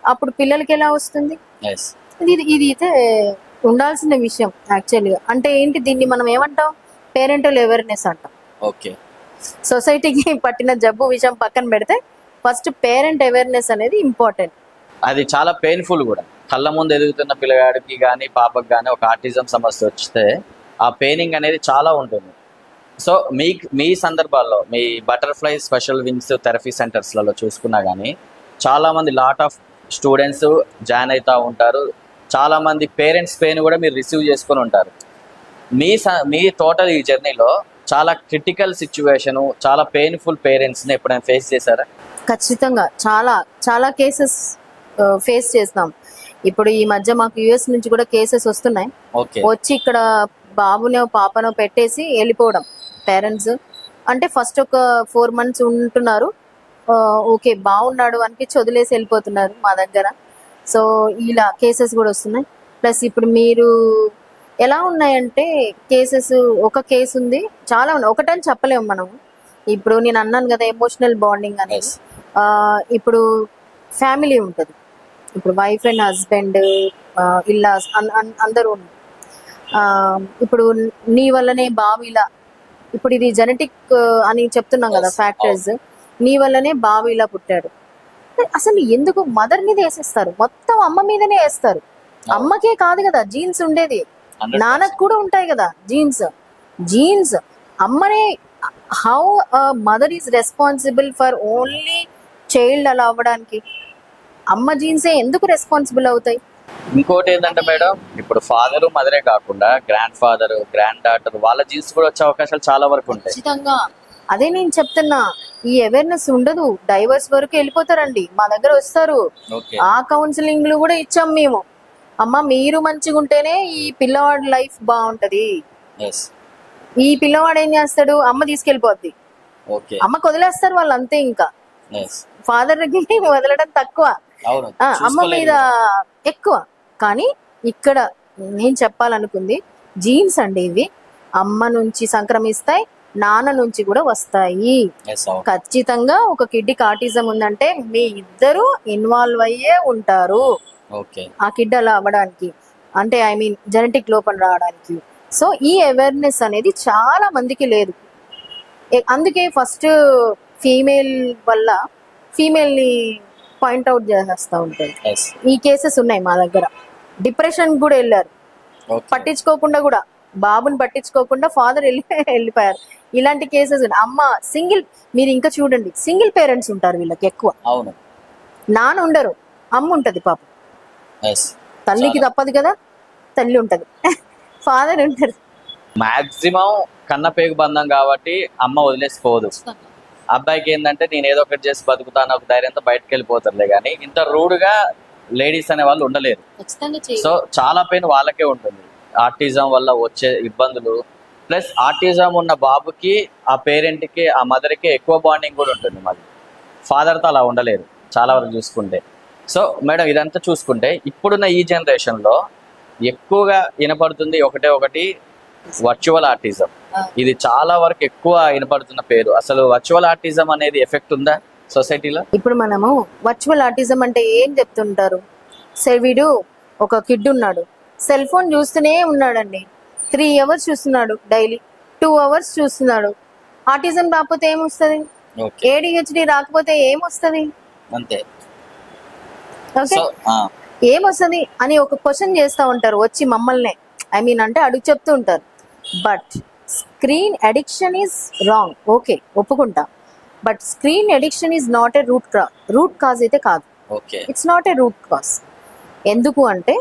[SPEAKER 6] అప్పుడు పిల్లలకి ఎలా వస్తుంది?
[SPEAKER 5] ఎస్
[SPEAKER 6] ఇది అయితే ఉండాల్సిన విషయం యాక్చువల్గా. అంటే ఏంటి, దీన్ని మనం ఏమంటాం, పేరెంటల్ అవేర్నెస్ అంటాం.
[SPEAKER 5] ఓకే.
[SPEAKER 6] సొసైటీకి పట్టిన జబ్బు విషయం పక్కన పెడితే ఫస్ట్ పేరెంట్ అవేర్నెస్ అనేది ఇంపార్టెంట్.
[SPEAKER 5] అది చాలా పెయిన్ఫుల్ కూడా. కళ్ళ ముందు ఎదుగుతున్న పిల్లగాడికి కానీ పాపకి కానీ ఒక ఆర్టిజం సమస్య వస్తే ఆ పెయినింగ్ అనేది చాలా ఉంటుంది. సో మీ సందర్భాల్లో మీ బటర్ఫ్లై స్పెషల్ వింగ్స్ థెరపీ సెంటర్స్లలో చూసుకున్నా కానీ చాలామంది లాట్ ఆఫ్ స్టూడెంట్స్ జాయిన్ అవుతూ ఉంటారు. చాలామంది పేరెంట్స్ పెయిన్ కూడా మీరు రిసీవ్ చేసుకొని ఉంటారు. మీ టోటల్ ఈ జర్నీలో చాలా క్రిటికల్ సిచ్యువేషను, చాలా పెయిన్ఫుల్ పేరెంట్స్ని ఎప్పుడైనా ఫేస్ చేశారా?
[SPEAKER 6] ఖచ్చితంగా చాలా చాలా కేసెస్ ఫేస్ చేస్తాం. ఇప్పుడు ఈ మధ్య మాకు యుఎస్ నుంచి కూడా కేసెస్ వస్తున్నాయి.
[SPEAKER 5] ఓకే.
[SPEAKER 6] వచ్చి ఇక్కడ బాబునో పాపనో పెట్టేసి వెళ్ళిపోవడం పేరెంట్స్. అంటే ఫస్ట్ ఒక 4 months ఉంటున్నారు, ఓకే బాగున్నాడు అనిపించి వదిలేసి వెళ్ళిపోతున్నారు మా దగ్గర. సో ఇలా కేసెస్ కూడా వస్తున్నాయి. ప్లస్ ఇప్పుడు మీరు ఎలా ఉన్నాయంటే కేసెస్, ఒక కేసు ఉంది, చాలా ఉన్నాయి, ఒకటని చెప్పలేము మనం. ఇప్పుడు నేను అన్నాను కదా ఎమోషనల్ బాండింగ్ అనేది. ఇప్పుడు ఫ్యామిలీ ఉంటుంది, ఇప్పుడు వైఫ్ అండ్ హస్బెండ్, ఇల్లాస్ అందరూ ఉన్నారు. ఇప్పుడు నీ వల్లనే బాబు ఇలా, ఇప్పుడు ఇది జెనెటిక్ అని చెప్తున్నాం కదా ఫ్యాక్టర్స్, నీ వల్లనే బాబు ఇలా పుట్టాడు. అసలు ఎందుకు మదర్ మీద వేసేస్తారు, మొత్తం అమ్మ మీదనే వేస్తారు. అమ్మకే కాదు కదా జీన్స్ ఉండేది, నాన్నకు కూడా ఉంటాయి కదా జీన్స్. అమ్మనే, how mother is responsible for only child అలా అవ్వడానికి? అమ్మ జీన్సే ఎందుకు రెస్పాన్సిబుల్ అవుతాయి?
[SPEAKER 5] ఇంకోటి ఏంటంటే మేడం, ఇప్పుడు ఫాదరు మదరే కాకుండా గ్రాండ్ ఫాదర్, గ్రాండ్ డాటర్ వాళ్ళ జీన్స్ కూడా వచ్చే అవకాశాలు చాలా వరకు ఉంటాయి.
[SPEAKER 6] ఖచ్చితంగా అదే నేను చెప్తున్నా, ఈ అవేర్నెస్ ఉండదు. డైవర్స్ వరకు వెళ్ళిపోతారండి, మా దగ్గర వస్తారు. ఆ కౌన్సిలింగ్లు కూడా ఇచ్చాం మేము. అమ్మ మీరు మంచిగా ఉంటేనే ఈ పిల్లవాడి లైఫ్ బాగుంటది. ఈ పిల్లవాడు ఏం చేస్తాడు, అమ్మ తీసుకెళ్ళిపోద్ది, అమ్మకు వదిలేస్తారు వాళ్ళు అంతే. ఇంకా ఫాదర్ కి వదలడం తక్కువ, అమ్మ మీద ఎక్కువ. కానీ ఇక్కడ నేను చెప్పాలనుకుంది, జీన్స్ అండి ఇవి అమ్మ నుంచి సంక్రమిస్తాయి, నాన్న నుంచి కూడా వస్తాయి. ఖచ్చితంగా ఒక కిడ్కి ఆటిజం ఉందంటే మీ ఇద్దరు ఇన్వాల్వ్ అయ్యే ఉంటారు ఆ కిడ్ అలా అవ్వడానికి, అంటే ఐ మీన్ జెనెటిక్ లోపం రావడానికి. సో ఈ అవేర్నెస్ అనేది చాలా మందికి లేదు. అందుకే ఫస్ట్ ఫీమేల్ వల్ల ఫీమేల్ ని పాయింట్అవుట్ చేసేస్తూ ఉంటారు. ఈ కేసెస్ ఉన్నాయి మా దగ్గర. డిప్రెషన్ కూడా వెళ్ళారు, పట్టించుకోకుండా కూడా, బాబుని పట్టించుకోకుండా ఫాదర్ వెళ్ళిపోయారు. ఇలాంటి కేసెస్ ఉన్నాయి. అమ్మ సింగిల్, మీరు ఇంకా చూడండి సింగిల్ పేరెంట్స్ ఉంటారు వీళ్ళకి ఎక్కువ. నాన్న ఉండరు, అమ్మ ఉంటది పాపం. తల్లికి తప్పదు కదా, తల్లి ఉంటది, ఫాదర్ ఉంటారు.
[SPEAKER 5] మాక్సిమం కన్నపేగు బంధం కాబట్టి అమ్మ వదిలేసిపోదు. అబ్బాయికి ఏంటంటే నేను ఏదో ఒకటి చేసి బతుకుతాను ఒక ధైర్యంతో బయటకు వెళ్ళిపోతారులే, కానీ ఇంత రూడ్గా లేడీస్ అనే వాళ్ళు ఉండలేరు. సో చాలా పెయిన్ వాళ్ళకే ఉంటుంది ఆర్టిజం వల్ల వచ్చే ఇబ్బందులు. ప్లస్ ఆర్టిజం ఉన్న బాబుకి ఆ పేరెంట్కి ఆ మదర్కి ఎక్కువ బాండింగ్ కూడా ఉంటుంది, మళ్ళీ ఫాదర్తో అలా ఉండలేరు చాలా వరకు చూసుకుంటే. సో మేడం ఇదంతా చూసుకుంటే ఇప్పుడున్న ఈ జనరేషన్లో ఎక్కువగా వినపడుతుంది ఒకటి వర్చువల్ ఆర్టిజం. ఇది చాలా వరకు ఎక్కువ వినపడుతున్న పేరు. అసలు వర్చువల్ ఆర్టిజం అనేది ఎఫెక్ట్ ఉందా సొసైటీలో?
[SPEAKER 6] ఇప్పుడు మనము వర్చువల్ ఆర్టిజం అంటే ఏం చెప్తుంటారు, వీడు ఒక కిడ్ ఉన్నాడు, సెల్ ఫోన్ చూస్తూనే ఉన్నాడండి, 3 hours చూస్తున్నాడు డైలీ, 2 hours చూస్తున్నాడు. ఆర్టిజం రాకపోతే ఏమొస్తుంది, ADHD రాకపోతే ఏమొస్తుంది,
[SPEAKER 5] అంతే
[SPEAKER 6] ఏమొస్తుంది అని ఒక క్వశ్చన్ చేస్తూ ఉంటారు వచ్చి మమ్మల్నే, ఐ మీన్ అంటే అడుగు చెప్తూ ఉంటారు. But screen addiction is wrong, okay ఒప్పుకుంటా. But screen addiction is not a root cause అయితే కాదు. It's not a root cause. ఎందుకు అంటే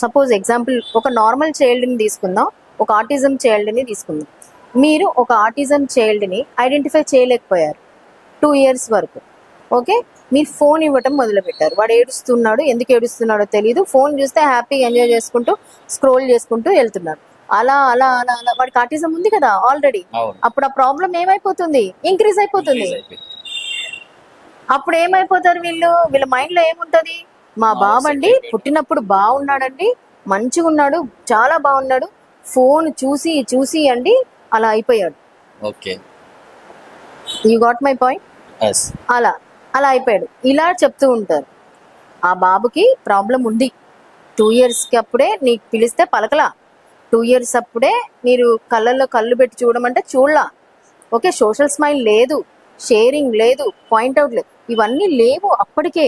[SPEAKER 6] సపోజ్ ఎగ్జాంపుల్ ఒక నార్మల్ చైల్డ్ని తీసుకుందాం, ఒక ఆటిజం చైల్డ్ని తీసుకుందాం. మీరు ఒక ఆటిజం చైల్డ్ని ఐడెంటిఫై చేయలేకపోయారు 2 years వరకు, ఓకే. మీరు ఫోన్ ఇవ్వటం మొదలుపెట్టారు, వాడు ఏడుస్తున్నాడు, ఎందుకు ఏడుస్తున్నాడో తెలియదు, ఫోన్ చూస్తే హ్యాపీగా ఎంజాయ్ చేసుకుంటూ స్క్రోల్ చేసుకుంటూ వెళ్తున్నాడు. అలా అలా అలా అలా వాడికి ఆటిజం ఉంది కదా ఆల్రెడీ. అప్పుడు ఆ ప్రాబ్లం ఏమైపోతుంది, ఇంక్రీజ్ అయిపోతుంది. అప్పుడు ఏమైపోతారు వీళ్ళ మైండ్ లో ఏముంటది, మా బాబండి పుట్టినప్పుడు బాగున్నాడండి, మంచిగా ఉన్నాడు, చాలా బాగున్నాడు, ఫోన్ చూసి చూసి అండి అలా అయిపోయాడు.
[SPEAKER 5] Okay,
[SPEAKER 6] you got my point. అలా అలా అయిపోయాడు. ఇలా చెప్తూ ఉంటారు. ఆ బాబుకి ప్రాబ్లం ఉంది. 2 years కి అప్పుడే నీకు పిలిస్తే పలకలా, 2 years అప్పుడే మీరు కళ్ళల్లో కళ్ళు పెట్టి చూడమంటే చూడలా. ఓకే, సోషల్ స్మైల్ లేదు, షేరింగ్ లేదు, పాయింట్అవుట్ లేదు, ఇవన్నీ లేవు అప్పటికే.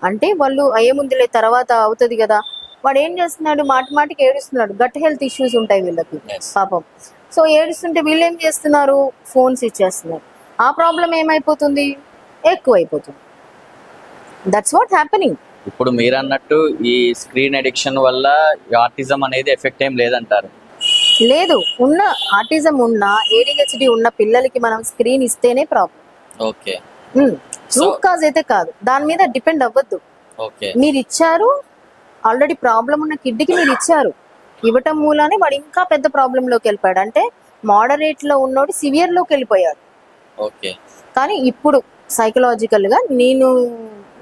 [SPEAKER 6] అంటే వాళ్ళు ఏముందిలే తర్వాత అవుతుంది కదా. వాడు ఏం చేస్తున్నాడు, మాటికి ఏడుస్తున్నాడు. గట్ హెల్త్ ఇష్యూస్ ఉంటాయి వీళ్ళకి పాపం. సో ఏడుస్తుంటే వీళ్ళు ఏం చేస్తున్నారు, ఫోన్స్ ఇచ్చేస్తున్నారు. ఆ ప్రాబ్లం ఏమైపోతుంది, ఎక్కువ అయిపోతుంది. That's what happening.
[SPEAKER 5] ఇప్పుడు మీరు అన్నట్టు ఈ స్క్రీన్ అడిక్షన్ వల్ల ఆటిజం అనేది ఎఫెక్ట్ ఏం లేదంటారు?
[SPEAKER 6] లేదు, ఉన్న ఆటిజం ఉన్న ADHD ఉన్న పిల్లలకి మనం స్క్రీన్ ఇస్తేనే ప్రాబ్లం.
[SPEAKER 5] ఓకే,
[SPEAKER 6] రూట్ కాజ్ అయితే కాదు, దాని మీద డిపెండ్ అవ్వద్దు.
[SPEAKER 5] ఓకే,
[SPEAKER 6] మీరు ఇచ్చారు, ఆల్రెడీ ప్రాబ్లం ఉన్న కిడ్కి మీరు ఇచ్చారు, ఇవ్వటం మూలానే వాడు ఇంకా పెద్ద ప్రాబ్లం లోకి వెళ్ళిపోయాడు. అంటే మోడరేట్ లో ఉన్నోడు సివియర్ లోకి వెళ్ళిపోయాడు.
[SPEAKER 5] ఓకే,
[SPEAKER 6] కానీ ఇప్పుడు సైకలాజికల్ గా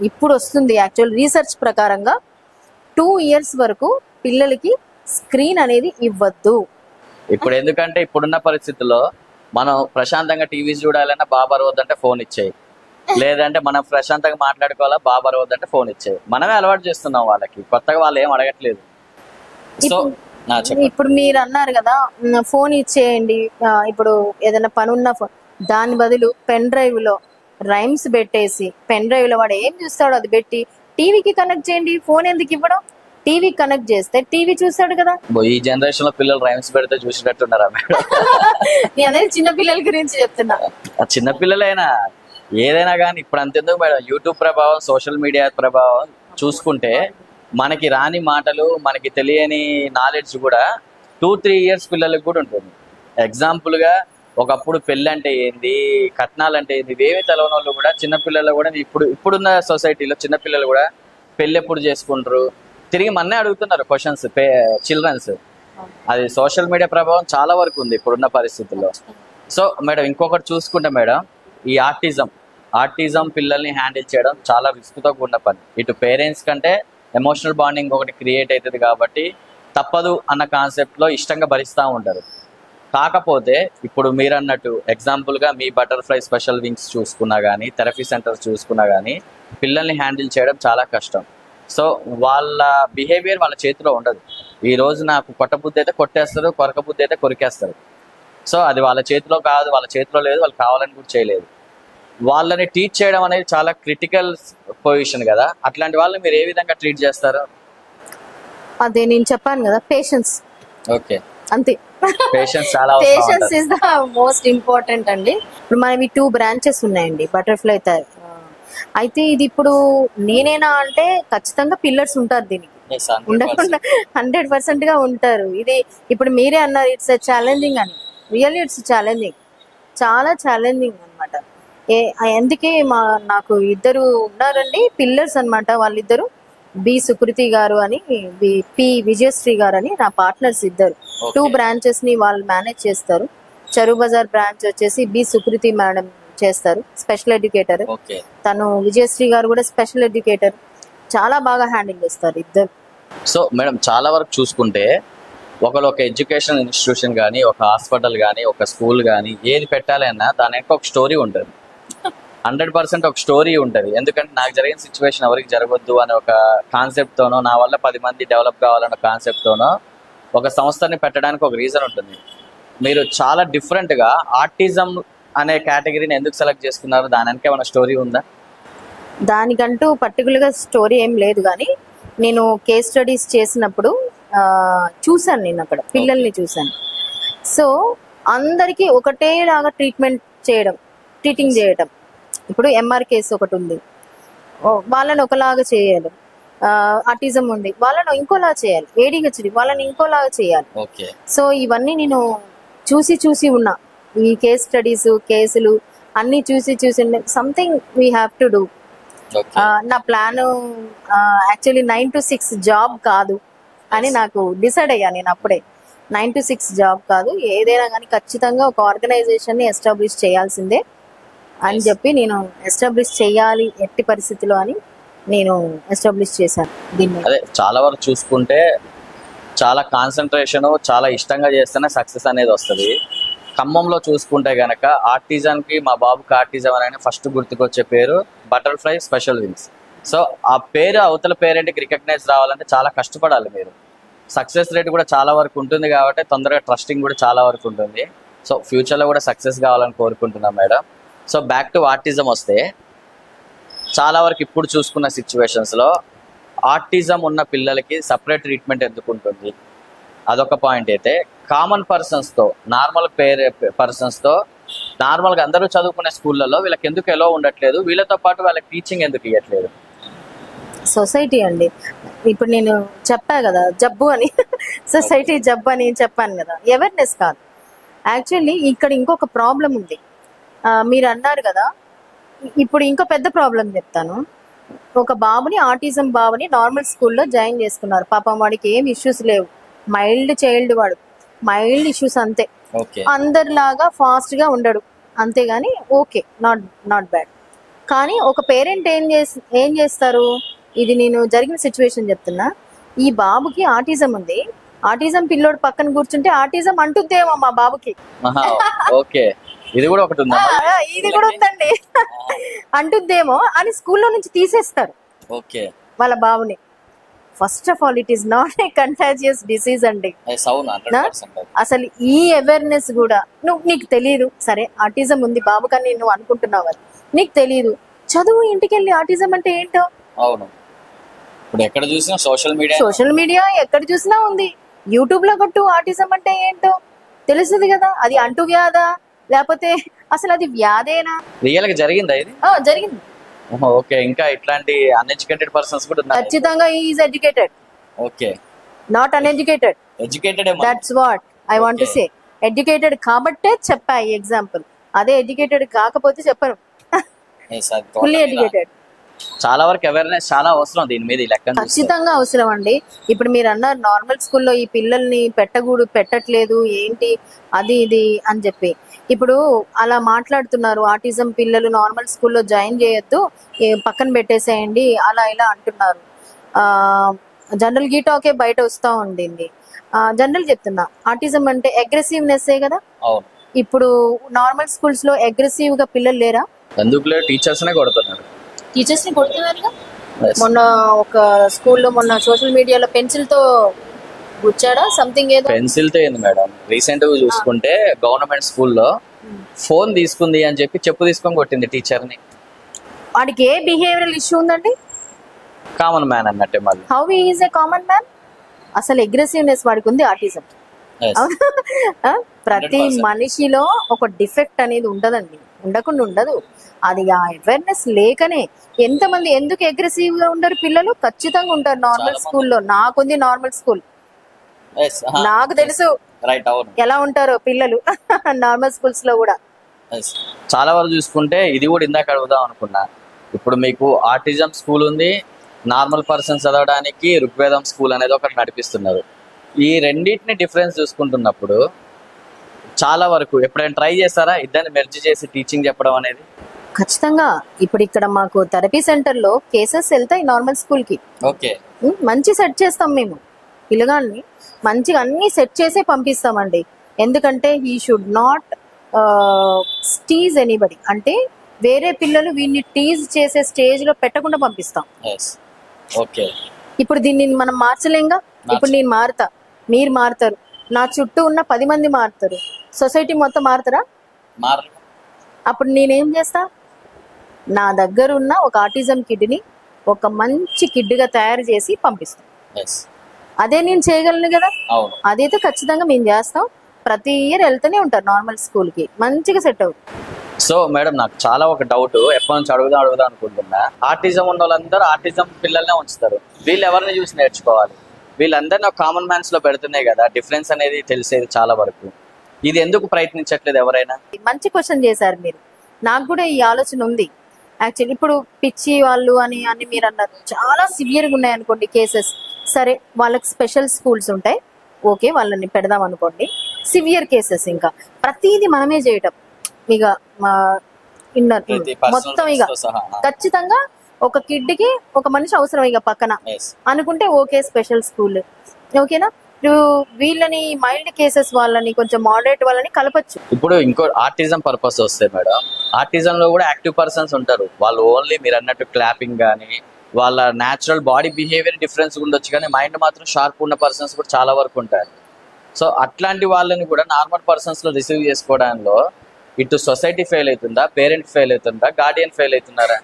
[SPEAKER 6] ఇప్పుడు వస్తుంది యాక్చువల్ రీసెర్చ్ ప్రకారంగా 2 years వరకు పిల్లలకి స్క్రీన్ అనేది ఇవ్వద్దు.
[SPEAKER 5] ఇప్పుడు ఎందుకంటే ఇప్పుడున్న పరిస్థితుల్లో మనం ప్రశాంతంగా టీవీ చూడాలన్నా బాబా వద్దంటే ఫోన్ ఇచ్చేయి, లేదంటే మనం ప్రశాంతంగా మాట్లాడుకోవాలా బాబా వద్దంటే ఫోన్ ఇచ్చేయి. మనమే అలవాటు చేస్తున్నాం వాళ్ళకి, కొత్తగా వాళ్ళు ఏం అడగట్లేదు. సో
[SPEAKER 6] ఇప్పుడు మీరు అన్నారు కదా ఫోన్ ఇచ్చేయండి, ఇప్పుడు ఏదైనా పని ఉన్న ఫోన్, దాని బదులు పెన్ డ్రైవ్ లో రైమ్స్ పెట్టేసి, పెన్ డ్రైవ్ లో వాడు ఏం చూస్తాడో అది పెట్టి టీవీకి కనెక్ట్ చేయండి. ఫోన్ ఎందుకు ఇవ్వడం, టీవీ కనెక్ట్ చేస్తే టీవీ చూస్తాడు కదా.
[SPEAKER 5] ఈ జనరేషన్ లో పిల్లలు రైమ్స్ పెడితే చూసినట్టున్నారా మేడం?
[SPEAKER 6] నేను అనేది చిన్న పిల్లల గురించి చెప్తున్నా.
[SPEAKER 5] చిన్న పిల్లలైనా ఏదైనా కానీ ఇప్పుడు అంతెందుకు మేడం, యూట్యూబ్ ప్రభావం, సోషల్ మీడియా ప్రభావం చూసుకుంటే మనకి రాని మాటలు, మనకి తెలియని నాలెడ్జ్ కూడా 2-3 years పిల్లలకు కూడా ఉంటుంది. ఎగ్జాంపుల్గా ఒకప్పుడు పెళ్ళి అంటే ఏంది, కట్నాలు అంటే ఏంది, ఇవేమి తెలవని వాళ్ళు కూడా చిన్నపిల్లలు కూడా ఇప్పుడున్న సొసైటీలో చిన్నపిల్లలు కూడా పెళ్ళి ఎప్పుడు చేసుకుంటారు తిరిగి మన్నే అడుగుతున్నారు క్వశ్చన్స్ చిల్డ్రన్స్. అది సోషల్ మీడియా ప్రభావం చాలా వరకు ఉంది ఇప్పుడున్న పరిస్థితుల్లో. సో మేడం ఇంకొకటి చూసుకుంటే మేడం, ఈ ఆర్టిజం పిల్లల్ని హ్యాండిల్ చేయడం చాలా రిస్క్తో కూడిన పని. ఇటు పేరెంట్స్ కంటే ఎమోషనల్ బాండింగ్ ఒకటి క్రియేట్ అవుతుంది కాబట్టి తప్పదు అన్న కాన్సెప్ట్లో ఇష్టంగా భరిస్తూ ఉంటారు. కాకపోతే ఇప్పుడు మీరు అన్నట్టు ఎగ్జాంపుల్గా మీ బటర్ఫ్లై స్పెషల్ వింగ్స్ చూసుకున్నా కానీ, థెరపీ సెంటర్స్ చూసుకున్నా కానీ పిల్లల్ని హ్యాండిల్ చేయడం చాలా కష్టం. సో వాళ్ళ బిహేవియర్ వాళ్ళ చేతిలో ఉండదు. ఈ రోజు నాకు కొట్టబుద్ధి అయితే కొట్టేస్తారు, కొరకబుద్ధి అయితే కొరికేస్తారు. సో అది వాళ్ళ చేతిలో కాదు, వాళ్ళ చేతిలో లేదు, వాళ్ళు కావాలని కూడా చేయలేదు. వాళ్ళని టీచ్ చేయడం అనేది చాలా క్రిటికల్ పొజిషన్ కదా. అట్లాంటి వాళ్ళని మీరు ఏ విధంగా ట్రీట్ చేస్తారు?
[SPEAKER 6] అదే నేను చెప్పాను కదా, పేషెన్స్.
[SPEAKER 5] ఓకే,
[SPEAKER 6] అంతే.
[SPEAKER 5] పేషెన్స్ చాలా
[SPEAKER 6] patience is the most important అండి. ఇప్పుడు మనవి 2 branches ఉన్నాయండి బటర్ఫ్లై. అయితే ఇది ఇప్పుడు నేనేనా అంటే ఖచ్చితంగా పిల్లర్స్ ఉంటారు దీనికి, ఉండకుండా 100% గా ఉంటారు. ఇది ఇప్పుడు మీరే అన్నారు ఇట్స్ ఛాలెంజింగ్ అని. రియల్లీ ఇట్స్ ఛాలెంజింగ్, చాలా ఛాలెంజింగ్ అనమాట. అందుకే నాకు 2 ఉన్నారండి పిల్లర్స్ అనమాట. వాళ్ళిద్దరు బి సుకృతి గారు అని, పి విజయశ్రీ గారు అని నా పార్ట్నర్స్ ఇద్దరు. 2 branches ని వాళ్ళు మేనేజ్ చేస్తారు. చెరువు బజార్ బ్రాంచ్ వచ్చేసి బి సుకృతి మేడం చేస్తారు, స్పెషల్ ఎడ్యుకేటర్. తను విజయశ్రీ గారు కూడా స్పెషల్ ఎడ్యుకేటర్. చాలా బాగా హ్యాండిల్ చేస్తారు ఇద్దరు.
[SPEAKER 5] సో మేడం చాలా వరకు చూసుకుంటే ఒకళ్ళు ఒక ఎడ్యుకేషన్ ఇన్స్టిట్యూషన్ కానీ, ఒక హాస్పిటల్ కానీ, ఒక స్కూల్ కానీ ఏది పెట్టాలి అన్నా దాని యొక్క ఒక స్టోరీ ఉంటుంది. 100% ఒక స్టోరీ ఉంటుంది. ఎందుకంటే నాకు జరిగిన సిచ్యువేషన్ ఎవరికి జరగొద్దు అనే ఒక కాన్సెప్ట్తోనో, నా వల్ల 10 మంది డెవలప్ కావాలన్న కాన్సెప్ట్తోనో ఒక సంస్థని పెట్టడానికి ఒక రీజన్ ఉంటుంది. మీరు చాలా డిఫరెంట్గా ఆర్టిజం అనే కేటగిరీని ఎందుకు సెలెక్ట్ చేసుకున్నారు? దానికి ఏమైనా స్టోరీ ఉందా?
[SPEAKER 6] దానికంటూ పర్టికులర్గా స్టోరీ ఏం లేదు, కానీ నేను కేస్ స్టడీస్ చేసినప్పుడు చూశాను, నేను అక్కడ పిల్లల్ని చూశాను. సో అందరికీ ఒకటేలాగా ట్రీటింగ్ చేయడం. ఇప్పుడు MR కేసు ఒకటి ఉంది, వాళ్ళని ఒకలాగా చేయాలి. ఆటిజం ఉంది, వాళ్ళని ఇంకోలా చేయాలి. ADHD వాళ్ళని ఇంకోలాగా చేయాలి. సో ఇవన్నీ నేను చూసి ఉన్నా. ఈ కేస్ స్టడీస్, కేసులు అన్ని చూసి something we have to do. నా ప్లాన్ యాక్చువల్లీ 9 to 6 జాబ్ కాదు అని నాకు డిసైడ్ అయ్యా నేను అప్పుడే. 9 to 6 జాబ్ కాదు, ఏదైనా కానీ ఖచ్చితంగా ఒక ఆర్గనైజేషన్ ని ఎస్టాబ్లిష్ చేయాల్సిందే అని చెప్పి నేను ఎస్టాబ్లిష్ చేయాలి ఎట్టి పరిస్థితిలో అని నేను ఎస్టాబ్లిష్ చేశాను దీన్ని.
[SPEAKER 5] అదే చాలా వరకు చూసుకుంటే చాలా కాన్సన్ట్రేషన్, చాలా ఇష్టంగా చేస్తేనే సక్సెస్ అనేది వస్తుంది. ఖమ్మంలో చూసుకుంటే గనక ఆర్టిజన్కి, మా బాబుకి ఆర్టిజం అని ఫస్ట్ గుర్తుకొచ్చే పేరు బటర్ఫ్లై స్పెషల్ వింగ్స్. సో ఆ పేరు అవతల పేరెంట్కి రికగ్నైజ్ రావాలంటే చాలా కష్టపడాలి మీరు. సక్సెస్ రేట్ కూడా చాలా వరకు ఉంటుంది కాబట్టి తొందరగా ట్రస్టింగ్ కూడా చాలా వరకు ఉంటుంది. సో ఫ్యూచర్లో కూడా సక్సెస్ కావాలని కోరుకుంటున్నాం madam. So back to autism వస్తే, చాలా వరకు ఇప్పుడు చూసుకున్న సిచ్యువేషన్స్లో ఆర్టిజం ఉన్న పిల్లలకి సపరేట్ ట్రీట్మెంట్ ఎందుకు ఉంటుంది, అదొక పాయింట్. అయితే కామన్ పర్సన్స్తో, నార్మల్ పర్సన్స్తో నార్మల్గా అందరూ చదువుకునే స్కూళ్ళల్లో వీళ్ళకి ఎందుకు ఎలా ఉండట్లేదు, వీళ్ళతో పాటు వాళ్ళకి టీచింగ్ ఎందుకు ఇవ్వట్లేదు?
[SPEAKER 6] సొసైటీ అండి. ఇప్పుడు నేను చెప్పా కదా జబ్బు అని, సొసైటీ జబ్బు అని చెప్పాను కదా, అవేర్నెస్ కాదు. యాక్చువల్లీ ఇక్కడ ఇంకొక ప్రాబ్లం ఉంది. మీరు అన్నారు కదా, ఇప్పుడు ఇంకో పెద్ద ప్రాబ్లం చెప్తాను. ఒక బాబుని, ఆటిజం బాబుని నార్మల్ స్కూల్లో జాయిన్ చేసుకున్నారు. పాపం వాడికి ఏం ఇష్యూస్ లేవు, మైల్డ్ చైల్డ్, వాడు మైల్డ్ ఇష్యూస్ అంతే, అందరిలాగా ఫాస్ట్ గా ఉండడు అంతేగాని ఓకే, నాట్ బ్యాడ్. కానీ ఒక పేరెంట్ ఏం చేస్తారు, ఇది నేను జరిగిన సిచ్యువేషన్ చెప్తున్నా. ఈ బాబుకి ఆటిజం ఉంది, ఆటిజం పిల్లోడు పక్కన కూర్చుంటే ఆటిజం అంటుందేమో మా బాబుకి.
[SPEAKER 5] ఇది కూడా ఒకటి ఉందా?
[SPEAKER 6] ఇది కూడా ఉందండి, అంటుందేమో అని స్కూల్లో నుంచి తీసేస్తారు వాళ్ళ బాబుని. First of all it is not a contagious disease అండి. అసలు ఈ అవేర్నెస్ కూడా నీకు తెలియదు. సరే ఆటిజం ఉంది బాబు కానీ నువ్వు అనుకుంటున్నావు, అది నీకు తెలియదు. చదువు, ఇంటికి వెళ్ళి ఆటిజం అంటే ఏంటో.
[SPEAKER 5] అవును, ఇప్పుడు ఎక్కడ చూసినా సోషల్ మీడియా
[SPEAKER 6] ఎక్కడ చూసినా ఉంది. యూట్యూబ్ లో కొట్టు ఆటిజం అంటే ఏంటో తెలుస్తుంది కదా. అది అంటు వ్యాధా లేకపోతే అసలు అది వ్యాధేనా?
[SPEAKER 5] రియల్ గా జరిగిందా ఇది?
[SPEAKER 6] జరిగింది.
[SPEAKER 5] ఓకే, ఇంకా ఇట్లాంటి అన్ఎడ్యుకేటెడ్ పర్సన్స్ కూడా ఉన్నారు?
[SPEAKER 6] ఖచ్చితంగా he is educated,
[SPEAKER 5] okay,
[SPEAKER 6] not uneducated. That's what I want to say. Educated కాబట్టే చెప్పా ఈ ఎగ్జాంపుల్. అదే ఎడ్యుకేటెడ్ కాకపోతే చెప్పను. Fully educated.
[SPEAKER 5] చాలా వరకు అవేర్నెస్ చాలా అవసరం దీని మీద.
[SPEAKER 6] ఖచ్చితంగా అవసరం అండి. ఇప్పుడు మీరు అన్నారు నార్మల్ స్కూల్లో ఈ పిల్లల్ని పెట్టట్లేదు ఏంటి అది ఇది అని చెప్పి. ఇప్పుడు అలా మాట్లాడుతున్నారు, ఆటిజం పిల్లలు నార్మల్ స్కూల్లో జాయిన్ చేయొద్దు, పక్కన పెట్టేసేయండి అలా ఇలా అంటున్నారు. జనరల్ గీటాకే బయట వస్తూ ఉండింది. జనరల్ చెప్తున్నా, ఆటిజం అంటే అగ్రెసివ్నెస్ కదా. ఇప్పుడు నార్మల్ స్కూల్స్ లో అగ్రెసివ్ గా పిల్లలు లేరా?
[SPEAKER 5] ఎందుకు టీచర్స్ ని కొడుతున్నారు.
[SPEAKER 6] మొన్న ఒక స్కూల్లో మొన్న సోషల్ మీడియాలో పెన్సిల్ తో గుచ్చాడా సంథింగ్, ఏదో
[SPEAKER 5] పెన్సిల్ తో ఏంది మేడం. రీసెంట్ గా చూసుకుంటే గవర్నమెంట్ స్కూల్లో ఫోన్ తీసుకుంది అని చెప్పి చెప్పు తీసుకొని కొట్టింది టీచర్ ని.
[SPEAKER 6] వాడికి ఏ బిహేవియరల్ ఇష్యూ ఉందండి?
[SPEAKER 5] కామన్ మ్యాన్ అన్నట్టే. మళ్ళీ
[SPEAKER 6] how he is a common man? అసలు అగ్రెసివ్నెస్ వాడికి ఉంది, ఆటిజం. ప్రతి మనిషిలో ఒక డిఫెక్ట్ అనేది ఉండదండి, ఉండకుండా ఉండదు. అది ఆ అవేర్నెస్ లేకనే ఎంతమంది ఎందుకు అగ్రెసివ్ గా ఉండరు పిల్లలు? ఖచ్చితంగా ఉంటారు నార్మల్ స్కూల్లో. నాకుంది నార్మల్ స్కూల్, నాకు తెలుసు ఎలా ఉంటారో పిల్లలు నార్మల్ స్కూల్స్ లో కూడా.
[SPEAKER 5] చాలా వరకు చూసుకుంటే ఇది కూడా ఇందాక అడుగుదాం అనుకున్నా. ఇప్పుడు మీకు ఆటిజం స్కూల్ ఉంది, నార్మల్ పర్సన్ చదవడానికి ఋగ్వేదం స్కూల్ అనేది ఒకటి నడిపిస్తున్నారు. ఈ రెండింటిని డిఫరెన్స్ చూసుకుంటున్నప్పుడు చాలా వరకు ఎప్పుడైనా ట్రై చేస్తారా ఇద్దరిని మెర్జ్ చేసి టీచింగ్ చెప్పడం అనేది?
[SPEAKER 6] ఖచ్చితంగా. ఇప్పుడు ఇక్కడ మాకు థెరపీ సెంటర్ లో కేసెస్ వెళ్తాయి నార్మల్ స్కూల్ కి.
[SPEAKER 5] ఓకే,
[SPEAKER 6] మంచి సెట్ చేస్తాం మేము పిల్లగాన్ని, మంచిగా అన్ని సెట్ చేసే పంపిస్తామండి. ఎందుకంటే he should not tease anybody. అంటే వేరే పిల్లలు వీడిని టీజ్ చేసే స్టేజ్ లో పెట్టకుండా పంపిస్తాం.
[SPEAKER 5] ఓకే,
[SPEAKER 6] ఇప్పుడు దీన్ని మనం మార్చలేంగా. ఇప్పుడు నేను మారుతా, మీరు మారుతారు, నా చుట్టూ ఉన్న 10 మంది మారుతారు, సొసైటీ మొత్తం మారుతారా? అప్పుడు నేనేం చేస్తా, నా దగ్గర ఉన్న ఒక ఆటిజం కిడ్ని ఒక మంచి కిడ్గా తయారు చేసి పంపిస్తాం. అదే నేను చేయగలను కదా. అదైతే ఖచ్చితంగా మేము చేస్తాం. ప్రతి ఇయర్ వెళ్తూనే ఉంటారు నార్మల్ స్కూల్ కి, మంచిగా సెట్ అవుతుంది.
[SPEAKER 5] సో మేడం, నాకు చాలా ఒక డౌట్ ఎప్పటి నుంచి అడుగుదాం అనుకుంటున్నా. ఆటిజం ఉన్న వాళ్ళందరూ ఆటిజం పిల్లల్నే ఉంచుతారు, వీళ్ళు ఎవరిని చూసి నేర్చుకోవాలి? వీళ్ళందరినీ ఒక కామన్ మ్యాన్స్ లో పెడుతున్నాయి కదా, డిఫరెన్స్ అనేది తెలిసేది చాలా వరకు. ఇది ఎందుకు ప్రయత్నించట్లేదు ఎవరైనా?
[SPEAKER 6] మంచి క్వశ్చన్ చేశారు మీరు. నాకు కూడా ఈ ఆలోచన ఉంది యాక్చువల్లీ. ఇప్పుడు పిచ్చి వాళ్ళు అని మీరు అన్నారు, చాలా సివియర్గా ఉన్నాయి అనుకోండి కేసెస్, సరే వాళ్ళకి స్పెషల్ స్కూల్స్ ఉంటాయి, ఓకే వాళ్ళని పెడదాం అనుకోండి. సివియర్ కేసెస్ ఇంకా ప్రతిదీ మనమే చేయటం, ఇక మా ఇన్నర్ మొత్తం ఇక ఖచ్చితంగా ఒక కిడ్కి ఒక మనిషి అవసరం ఇక పక్కన అనుకుంటే ఓకే స్పెషల్ స్కూల్ ఓకేనా. వీళ్ళని మైల్డ్ కేసెస్ వాళ్ళని కొంచెం మోడరేట్ వాళ్ళని కలపచ్చు.
[SPEAKER 5] ఇప్పుడు ఇంకో ఆర్టిజం పర్పస్ వస్తే మేడం, ఆర్టిజం లో కూడా యాక్టివ్ పర్సన్స్ ఉంటారు. వాళ్ళు ఓన్లీ మీరు అన్నట్టు క్లాపింగ్ కానీ వాళ్ళ న్యాచురల్ బాడీ బిహేవియర్ డిఫరెన్స్ ఉండొచ్చు, కానీ మైండ్ మాత్రం షార్ప్ ఉన్న పర్సన్స్ కూడా చాలా వరకు ఉంటారు. సో అట్లాంటి వాళ్ళని కూడా నార్మల్ పర్సన్స్ లో రిసీవ్ చేసుకోవడంలో ఇటు సొసైటీ ఫెయిల్ అవుతుందా, పేరెంట్ ఫెయిల్ అవుతుందా, గార్డియన్ ఫెయిల్ అవుతున్నారా?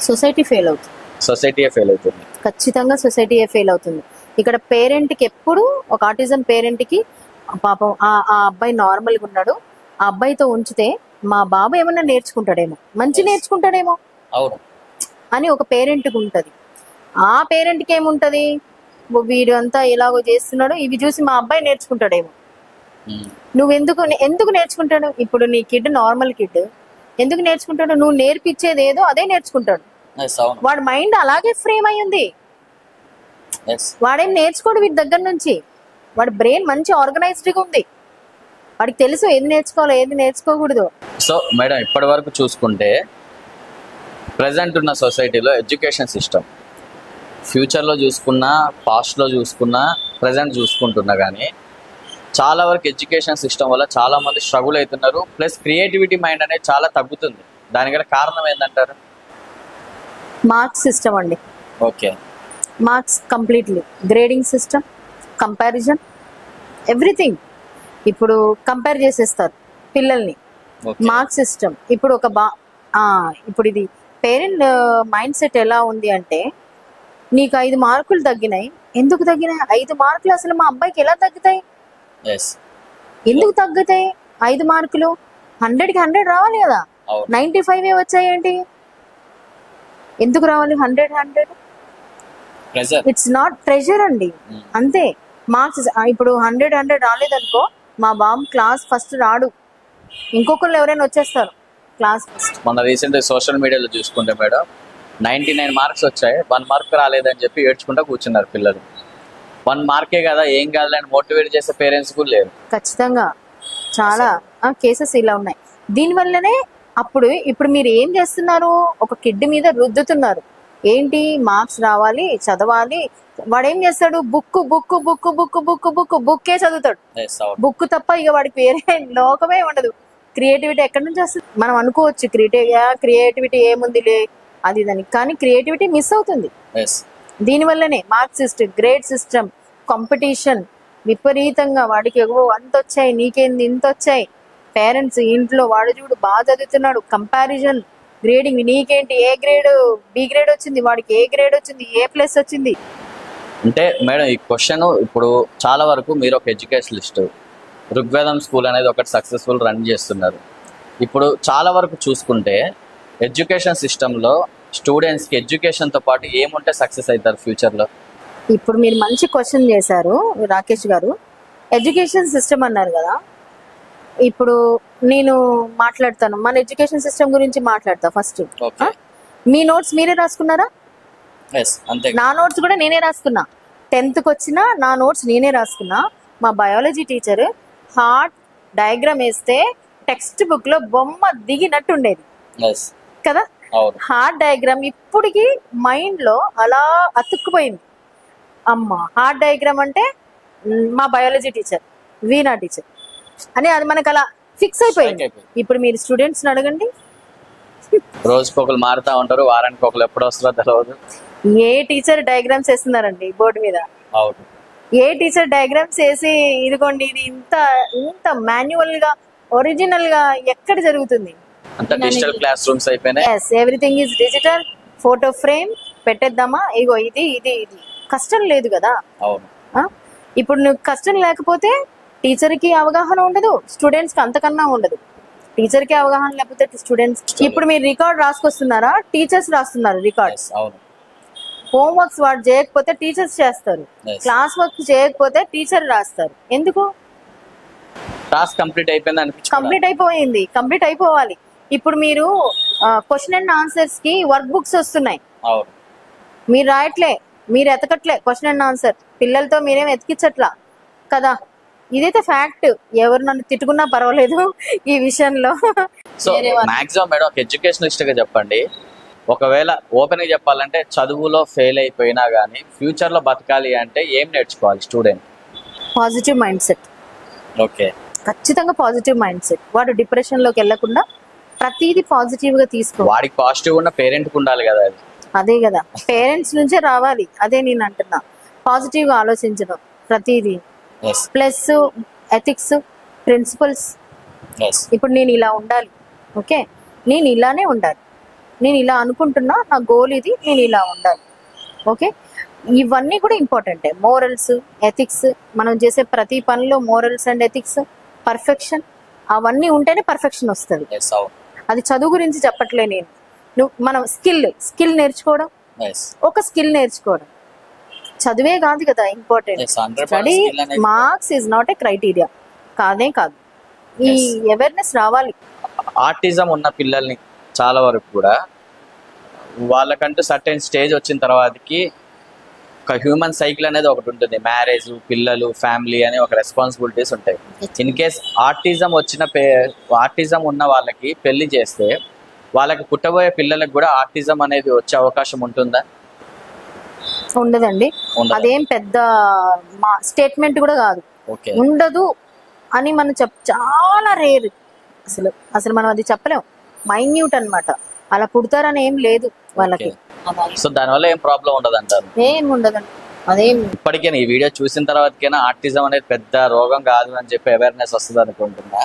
[SPEAKER 6] సొసైటీ ఫెయిల్ అవుతుంది.
[SPEAKER 5] సొసైటీయే ఫెయిల్ అవుతుంది.
[SPEAKER 6] ఖచ్చితంగా సొసైటీయే ఫెయిల్ అవుతుంది. ఇక్కడ పేరెంట్కి ఎప్పుడు ఒక ఆటిజం పేరెంట్కి పాపం ఆ అబ్బాయి నార్మల్గా ఉన్నాడు, ఆ అబ్బాయితో ఉంచితే మా బాబు ఏమన్నా నేర్చుకుంటాడేమో, మంచి నేర్చుకుంటాడేమో అని ఒక పేరెంట్కి ఉంటుంది. ఆ పేరెంట్కి ఏముంటుంది, వీడు అంతా ఎలాగో చేస్తున్నాడు, ఇవి చూసి మా అబ్బాయి నేర్చుకుంటాడేమో. నువ్వు ఎందుకు నేర్చుకుంటాడు? ఇప్పుడు నీ కిడ్ నార్మల్ కిడ్ ఎందుకు నేర్చుకుంటాడు? నువ్వు నేర్పించేది ఏదో అదే నేర్చుకుంటాడు. వాడి మైండ్ అలాగే ఫ్రేమ్ అయ్యింది. వాడేం నేర్చుకోడు వీటి దగ్గర నుంచి. వాడి బ్రెయిన్ మంచి ఆర్గనైజ్డ్గా ఉంది, వాడికి తెలుసు ఏది నేర్చుకోవాలో ఏది నేర్చుకోకూడదు.
[SPEAKER 5] సో మేడం ఇప్పటి వరకు చూసుకుంటే ప్రజెంట్ ఉన్న సొసైటీలో ఎడ్యుకేషన్ సిస్టమ్ ఫ్యూచర్లో చూసుకున్నా, పాస్ట్లో చూసుకున్నా, ప్రజెంట్ చూసుకుంటున్నా కానీ చాలా వరకు ఎడ్యుకేషన్ సిస్టమ్ వల్ల చాలా మంది స్ట్రగుల్ అవుతున్నారు. ప్లస్ క్రియేటివిటీ మైండ్ అనేది చాలా తగ్గుతుంది. దానికి కారణం ఏంటంటారు?
[SPEAKER 6] మార్క్స్ సిస్టమ్ అండి.
[SPEAKER 5] Okay,
[SPEAKER 6] marks completely grading system, comparison, everything. ఇప్పుడు కంపేర్ చేసేస్తారు పిల్లల్ని. మార్క్స్ సిస్టమ్ ఇప్పుడు ఇప్పుడు ఇది పేరెంట్ మైండ్ సెట్ ఎలా ఉంది అంటే, నీకు 5 మార్కులు తగ్గినాయి, ఎందుకు తగ్గినాయి? 5 మార్కులు అసలు మా అబ్బాయికి ఎలా తగ్గుతాయి? ఎందుకు తగ్గుతాయి 5 మార్కులు? 100కి 100 రావాలి కదా, 95 వచ్చాయేంటి? ఎందుకు రావాలి 100? ఇట్స్ నాట్ ప్రెషర్ అండి, అంతే. మార్క్స్ ఇప్పుడు 100 రాలేదనుకో, మా బాబు క్లాస్ ఫస్ట్ రాడు, ఇంకొకళ్ళు ఎవరైనా వచ్చేస్తారు క్లాస్ ఫస్ట్.
[SPEAKER 5] మొన్న రీసెంట్ సోషల్ మీడియాలో చూసుకుంటే మేడం 99 మార్క్స్ వచ్చాయి, 1 మార్క్ రాలేదని చెప్పి ఏడ్చుకుంటా కూర్చున్నారు పిల్లలు. 1 మార్కే కదా, ఏం కాదని మోటివేట్ చేసే పేరెంట్స్ కూడా లేరు.
[SPEAKER 6] ఖచ్చితంగా చాలా కేసెస్ ఇలా ఉన్నాయి. దీనివల్లనే ఇప్పుడు మీరు ఏం చేస్తున్నారు, ఒక కిడ్ మీద రుద్దుతున్నారు. ఏంటి, మార్క్స్ రావాలి, చదవాలి. వాడు ఏం చేస్తాడు, బుక్కే చదువుతాడు. బుక్ తప్ప ఇక వాడికి వేరే లోకమే ఉండదు. క్రియేటివిటీ ఎక్కడి నుంచి వస్తుంది? మనం అనుకోవచ్చు క్రియేటివిటీ ఏముందిలే అది దాని, కానీ క్రియేటివిటీ మిస్ అవుతుంది. దీనివల్లనే marks system, grade system, competition విపరీతంగా. వాడికి అంత వచ్చాయి, నీకేంది ఇంత వచ్చాయి. పేరెంట్స్ ఇంట్లో వాడు చూడు బాగా చదువుతున్నాడు, కంపారిజన్, గ్రేడింగ్, నీకేంటి ఏ గ్రేడ్, బి గ్రేడ్ వచ్చింది, వాడికి ఏ గ్రేడ్ వచ్చింది, A+ వచ్చింది.
[SPEAKER 5] అంటే మేడం ఈ క్వశ్చన్ ఇప్పుడు చాలా వరకు మీరు ఒక ఎడ్యుకేషనలిస్ట్, ఋగ్వేదం స్కూల్ అనేది ఒకటి సక్సెస్ఫుల్ రన్ చేస్తున్నారు. ఇప్పుడు చాలా వరకు చూసుకుంటే ఎడ్యుకేషన్ సిస్టంలో స్టూడెంట్స్కి ఎడ్యుకేషన్తో పాటు ఏముంటే సక్సెస్ అవుతారు ఫ్యూచర్లో?
[SPEAKER 6] ఇప్పుడు మీరు మంచి క్వశ్చన్ చేశారు రాకేష్ గారు. ఎడ్యుకేషన్ సిస్టమ్ అన్నారు కదా, ఇప్పుడు నేను మాట్లాడతాను, మన ఎడ్యుకేషన్ సిస్టమ్ గురించి మాట్లాడతా. ఫస్ట్ మీ నోట్స్ మీరే రాసుకున్నారా? నా నోట్స్ కూడా నేనే రాసుకున్నా. 10th వచ్చిన నా నోట్స్ నేనే రాసుకున్నా. మా బయాలజీ టీచర్ హార్ట్ డయాగ్రామ్ వేస్తే టెక్స్ట్ బుక్ లో బొమ్మ దిగినట్టు ఉండేది కదా. హార్ట్ డయాగ్రామ్ ఇప్పటికి మైండ్ లో అలా అతుక్కుపోయింది. అమ్మ హార్ట్ డయాగ్రామ్ అంటే మా బయాలజీ టీచర్, వీణా టీచర్ అని అది మనకు అలా ఫిక్స్ అయిపోయింది. ఇప్పుడు మీరు స్టూడెంట్స్ అడగండి,
[SPEAKER 5] రోజుకొకరు మారుతా ఉంటారు, వారానికి ఒకరు ఎప్పుడు వస్తారో తెలియదు.
[SPEAKER 6] ఏ టీచర్ డయాగ్రామ్స్ వేస్తున్నారండి బోర్డు మీద? ఏ టీచర్ డయాగ్రామ్స్ వేసి ఇదిగోండి ఇది ఇంత మాన్యువల్ గా ఒరిజినల్ గా ఎక్కడ జరుగుతుంది?
[SPEAKER 5] డిజిటల్ క్లాస్ రూమ్స్ అయిపోయినాయి.
[SPEAKER 6] Everything is digital. Photo frame పెట్టేద్దామా, ఇగో ఇది ఇది ఇది. కష్టం లేదు కదా. ఇప్పుడు నువ్వు కష్టం లేకపోతే టీచర్ కి అవగాహన ఉండదు, స్టూడెంట్స్ కి అంతకన్నా ఉండదు. టీచర్ కి అవగాహన లేకపోతే స్టూడెంట్స్. ఇప్పుడు మీరు రికార్డ్ రాసుకొస్తున్నారా? టీచర్స్ రాస్తున్నారు రికార్డ్స్. హోంవర్క్స్ వాడు చేయకపోతే టీచర్స్ చేస్తారు, క్లాస్ వర్క్ చేయకపోతే టీచర్ రాస్తారు. ఎందుకు? కంప్లీట్ అయిపోవాలి. ఇప్పుడు మీరు క్వశ్చన్ అండ్ ఆన్సర్స్ కి వర్క్ బుక్స్ వస్తున్నాయి, మీరు రాయట్లే, మీరు ఎతకట్లే క్వశ్చన్ అండ్ ఆన్సర్. పిల్లలతో మీరేం ఎతికించట్లా, కదా, ఇదైతే ఫ్యాక్ట్. ఎవరు నన్ను తిట్టుకున్నా పర్వాలేదు ఈ విషయంలో.
[SPEAKER 5] సో మాక్సిమం మేడం ఒక ఎడ్యుకేషనిస్ట్ గా చెప్పండి, ఒకవేళ ఓపెన్ గా చెప్పాలంటే చదువులో ఫెయిల్ అయిపోయినా గానీ ఫ్యూచర్ లో బతకాలి అంటే ఏం నేర్చుకోవాలి student?
[SPEAKER 6] Positive mind set.
[SPEAKER 5] Okay,
[SPEAKER 6] ఖచ్చితంగా పాజిటివ్ మైండ్ సెట్. వాడు డిప్రెషన్ లోకి వెళ్లకుండా ప్రతిదీ పాజిటివ్ గా తీసుకో.
[SPEAKER 5] వాడికి పాజిటివ్ ఉన్న పేరెంట్ కు ఉండాలి కదా అది.
[SPEAKER 6] అదే కదా, పేరెంట్స్ నుంచే రావాలి. అదే నేను అంటున్నా, పాజిటివ్ గా ఆలోచించడం ప్రతిదీ. Plus ethics, principles. ఇప్పుడు నేను ఇలా ఉండాలి, ఓకే, నేను ఇలానే ఉండాలి, నేను ఇలా అనుకుంటున్నా, నా గోల్ ఇది, నేను ఇలా ఉండాలి, ఓకే. ఇవన్నీ కూడా ఇంపార్టెంటే. మోరల్స్, ఎథిక్స్, మనం చేసే ప్రతి పనిలో మోరల్స్ అండ్ ఎథిక్స్, పర్ఫెక్షన్, అవన్నీ ఉంటేనే పర్ఫెక్షన్ వస్తుంది. అది చదువు గురించి చెప్పట్లే నేను. మనం స్కిల్ నేర్చుకోవడం, ఒక స్కిల్ నేర్చుకోవడం, చదివే కాదు కదా important. Study marks is not A criteria, కాదే కాదు. ఈ అవేర్నెస్ రావాలి.
[SPEAKER 5] ఆర్టిజం ఉన్న పిల్లల్ని చాలా వరకు కూడా వాళ్ళకంటూ సర్టెన్ స్టేజ్ వచ్చిన తర్వాతకి ఒక హ్యూమన్ సైకిల్ అనేది ఒకటి ఉంటుంది. మ్యారేజ్, పిల్లలు, ఫ్యామిలీ అనే ఒక రెస్పాన్సిబిలిటీస్ ఉంటాయి. ఇన్ కేస్ ఆర్టిజం ఉన్న వాళ్ళకి పెళ్లి చేస్తే వాళ్ళకి పుట్టబోయే పిల్లలకు కూడా ఆర్టిజం అనేది వచ్చే అవకాశం ఉంటుందా?
[SPEAKER 6] ఉండదండి. అదేం పెద్ద స్టేట్మెంట్ కూడా కాదు. ఉండదు అని మనం చాలా రేర్. అసలు మనం అది చెప్పలేం. మైన్యూట్ అన్నమాట. అలా పుడతారని ఏం లేదు వాళ్ళకి.
[SPEAKER 5] సో దానివల్ల ఏం ప్రాబ్లం ఉండదు అంటారు?
[SPEAKER 6] ఏం ఉండదండి. అదేం
[SPEAKER 5] ఇప్పటికైనా ఈ వీడియో చూసిన తర్వాతకైనా ఆర్టిజం అనేది పెద్ద రోగం కాదు అని చెప్పి అవేర్నెస్ వస్తుంది అనుకుంటున్నా.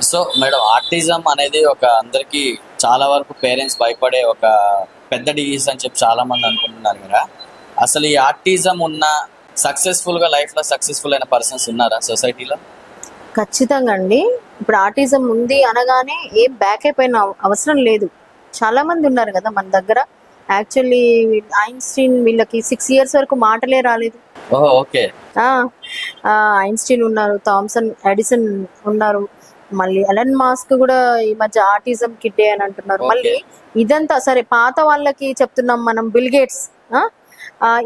[SPEAKER 5] సో మేడం, ఆర్టిజం అనేది ఒక అందరికి చాలా వరకు పేరెంట్స్ భయపడే ఒక పెద్ద డిసీజ్ అని చెప్పి చాలా మంది అనుకుంటున్నారు కదా. అసలు ఈ ఆర్టిజం ఉన్న సక్సెస్ఫుల్ గా లైఫ్ లో సక్సెస్ఫుల్ అయిన పర్సన్స్ ఉన్నారా సొసైటీలో?
[SPEAKER 6] ఖచ్చితంగా అండి. ఇప్పుడు ఆర్టిజం ఉంది అనగానే ఏం బ్యాక్ అయిపోయిన అవసరం లేదు. చాలా మంది ఉన్నారు కదా మన దగ్గర. యాక్చువల్లీ ఐన్స్టీన్ వీళ్ళకి 6 years వరకు మాటలే రాలేదు. ఐన్స్టీన్ ఉన్నారు, థామ్సన్ ఎడిసన్ ఉన్నారు, మళ్ళీ ఎలన్ మాస్క్ కూడా ఈ మధ్య ఆర్టిజం కిడ్డే అని అంటున్నారు. మళ్ళీ ఇదంతా సరే, పాత వాళ్ళకి చెప్తున్నాం మనం, బిల్ గేట్స్,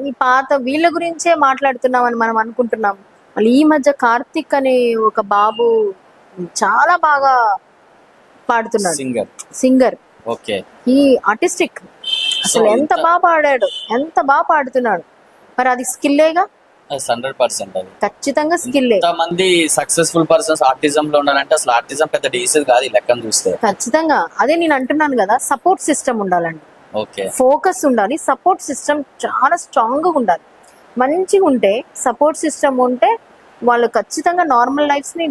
[SPEAKER 6] ఈ పాత వీళ్ళ గురించే మాట్లాడుతున్నాం అని మనం అనుకుంటున్నాం. మళ్ళీ ఈ మధ్య కార్తిక్ అనే ఒక బాబు చాలా బాగా పాడుతున్నాడు, సింగర్. ఈ ఆర్టిస్టిక్, అసలు ఎంత బాగా పాడాడు, ఎంత బాగా పాడుతున్నాడు. మరి అది స్కిల్లేగా?
[SPEAKER 5] 100%
[SPEAKER 6] ఖచ్చితంగా స్కిల్.
[SPEAKER 5] మంది సక్సెస్ఫుల్ పర్సన్స్ ఆర్టిజం లో ఉన్నారంటే అసలు ఆర్టిజం పెద్ద డిసీజ్ కాదు ఈ లెక్కను చూస్తే.
[SPEAKER 6] ఖచ్చితంగా అదే నేను అంటున్నాను కదా, సపోర్ట్ సిస్టమ్ ఉండాలండి. ఫోకస్ ఉండాలి, సపోర్ట్ సిస్టమ్ చాలా స్ట్రాంగ్ గా ఉండాలి. మంచిగా ఉంటే, సపోర్ట్ సిస్టమ్ ఉంటే వాళ్ళు ఖచ్చితంగా నార్మల్ లైఫ్స్ ని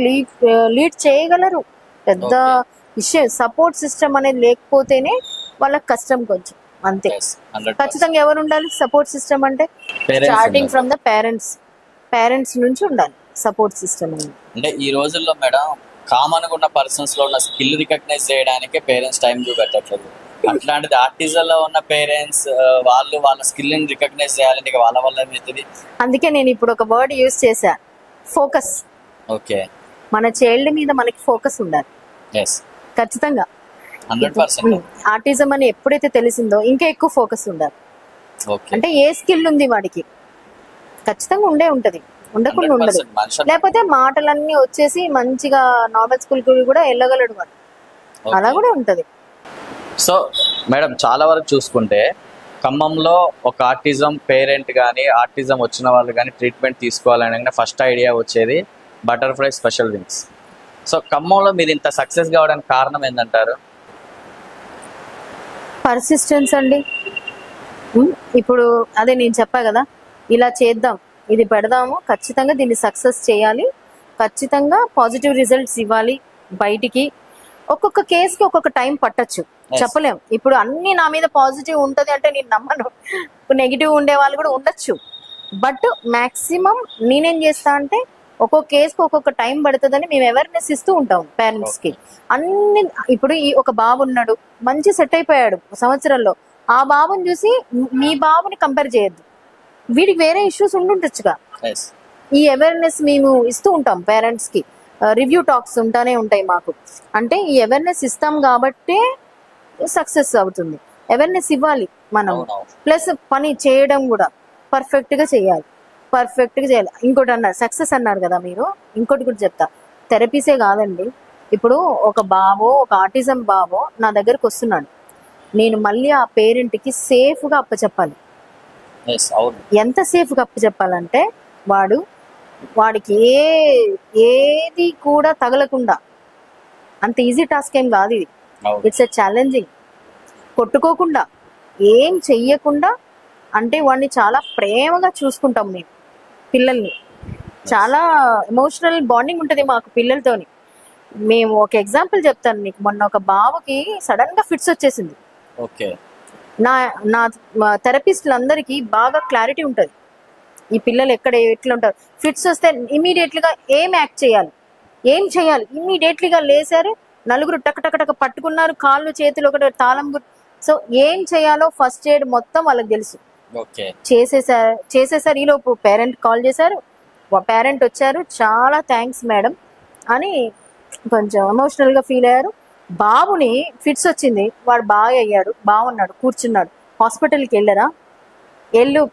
[SPEAKER 6] లీడ్ చేయగలరు. పెద్ద విషయం. సపోర్ట్ సిస్టమ్ అనేది లేకపోతేనే వాళ్ళకి కష్టం కొంచెం, అంతే. ఖచ్చితంగా ఎవరు ఉండాలి సపోర్ట్ సిస్టమ్ అంటే? స్టార్టింగ్ ఫ్రమ్ ద పేరెంట్స్ నుంచి ఉండాలి సపోర్ట్ సిస్టమ్ అనేది.
[SPEAKER 5] అంటే ఈ రోజుల్లో మేడం కామన్ గా ఉన్న పర్సన్స్ లో ఉన్న స్కిల్ రికగ్నైజ్ చేయడానికి పేరెంట్స్ టైం చూపెట్టట్లేదు. అట్లాంటిది ఆర్టిజం లో ఉన్న పేరెంట్స్ వాళ్ళ స్కిల్ ని రికగ్నైజ్ చేయాలంటే వాళ్ళ వల్ల ఏమవుతుంది?
[SPEAKER 6] అందుకే నేను ఇప్పుడు ఒక వర్డ్ యూజ్ చేశా, ఫోకస్.
[SPEAKER 5] ఓకే,
[SPEAKER 6] మన చైల్డ్ మీద మనకి ఫోకస్ ఉండాలి. ఖచ్చితంగా
[SPEAKER 5] 100%.
[SPEAKER 6] ఆర్టిజం అని ఎప్పుడైతే తెలిసిందో ఇంకా ఎక్కువ ఫోకస్ ఉండాలి. అంటే ఏ స్కిల్ ఉంది వాడికి ఖచ్చితంగా ఉంటది, ఉండకుండా ఉండదు. లేకపోతే మాటలన్నీ వచ్చేసి మంచిగా నార్మల్ స్కూల్ కూడా వెళ్ళగలడు వాడు, అలా కూడా ఉంటది.
[SPEAKER 5] సో మేడం, చాలా వరకు చూసుకుంటే ఖమ్మంలో ఒక ఆర్టిజం పేరెంట్ కానీ ఆర్టిజం వచ్చిన వాళ్ళు కానీ ట్రీట్మెంట్ తీసుకోవాలని ఫస్ట్ ఐడియా వచ్చేది బటర్ఫ్లై స్పెషల్ వింగ్స్. సో ఖమ్మంలో మీరు ఇంత సక్సెస్ కావడానికి కారణం ఏంటంటారు?
[SPEAKER 6] పర్సిస్టెన్స్ అండి. ఇప్పుడు అదే నేను చెప్పా కదా, ఇలా చేద్దాం, ఇది పెడదాము, ఖచ్చితంగా దీన్ని సక్సెస్ చేయాలి, ఖచ్చితంగా పాజిటివ్ రిజల్ట్స్ ఇవ్వాలి బయటికి. ఒక్కొక్క కేసుకి ఒక్కొక్క టైం పట్టచ్చు, చెప్పలేం. ఇప్పుడు అన్ని నా మీద పాజిటివ్ ఉంటది అంటే నేను నమ్మను. నెగిటివ్ ఉండే వాళ్ళు కూడా ఉండొచ్చు. బట్ మాక్సిమం నేనేం చేస్తా అంటే ఒక్కొక్క కేసుకి ఒక్కొక్క టైం పడుతుందని మేము అవేర్నెస్ ఇస్తూ ఉంటాం పేరెంట్స్ కి. అన్ని ఇప్పుడు ఈ ఒక బాబు ఉన్నాడు, మంచి సెట్ అయిపోయాడు సంవత్సరంలో, ఆ బాబుని చూసి మీ బాబుని కంపేర్ చేయొద్దు, వీడికి వేరే ఇష్యూస్ ఉండుంటచ్చుగా. ఈ అవేర్నెస్ మేము ఇస్తూ ఉంటాం పేరెంట్స్ కి. రివ్యూ టాక్స్ ఉంటానే ఉంటాయి మాకు. అంటే ఈ అవేర్నెస్ ఇస్తాం కాబట్టే సక్సెస్ అవుతుంది. అవేర్నెస్ ఇవ్వాలి మనం, ప్లస్ పని చేయడం కూడా పర్ఫెక్ట్ గా చేయాలి. పర్ఫెక్ట్గా చేయాలి. ఇంకోటి అన్నారు సక్సెస్ అన్నారు కదా మీరు, ఇంకోటి కూడా చెప్తా. థెరపీసే కాదండి, ఇప్పుడు ఒక ఆటిజం బాబో నా దగ్గరకు వస్తున్నాడు, నేను మళ్ళీ ఆ పేరెంట్కి సేఫ్గా అప్పచెప్పాలి. ఎంత సేఫ్గా అప్పచెప్పాలంటే వాడికి ఏది కూడా తగలకుండా, అంత ఈజీ టాస్క్ ఏం కాదు ఇది. It's a challenging. కొట్టుకోకుండా ఏం చెయ్యకుండా, అంటే వాడిని చాలా ప్రేమగా చూసుకుంటాం మేము పిల్లల్ని. చాలా ఎమోషనల్ బాండింగ్ ఉంటుంది మాకు పిల్లలతోని. మేము ఒక ఎగ్జాంపుల్ చెప్తాను మీకు. మొన్న ఒక బాబుకి సడన్ గా ఫిట్స్ వచ్చేసింది. నా థెరపిస్టులందరికీ బాగా క్లారిటీ ఉంటుంది ఈ పిల్లలు ఎట్లా ఉంటారు. ఫిట్స్ వస్తే ఇమీడియట్లీగా ఏం యాక్ట్ చేయాలి, ఏం చేయాలి, ఇమీడియట్లీగా లేసారు, నలుగురు టక్ పట్టుకున్నారు, కాళ్ళు చేతులు ఒకటి తాళం. సో ఏం చేయాలో ఫస్ట్ ఎయిడ్ మొత్తం వాళ్ళకి తెలుసు. చేసేసారు. ఈలోపు పేరెంట్ కాల్ చేశారు, పేరెంట్ వచ్చారు, చాలా థ్యాంక్స్ మేడం అని కొంచెం ఎమోషనల్ గా ఫీల్ అయ్యారు. బాబుని ఫిట్స్ వచ్చింది, వాడు బాగా అయ్యాడు, బాగున్నాడు, కూర్చున్నాడు. హాస్పిటల్కి వెళ్ళరా,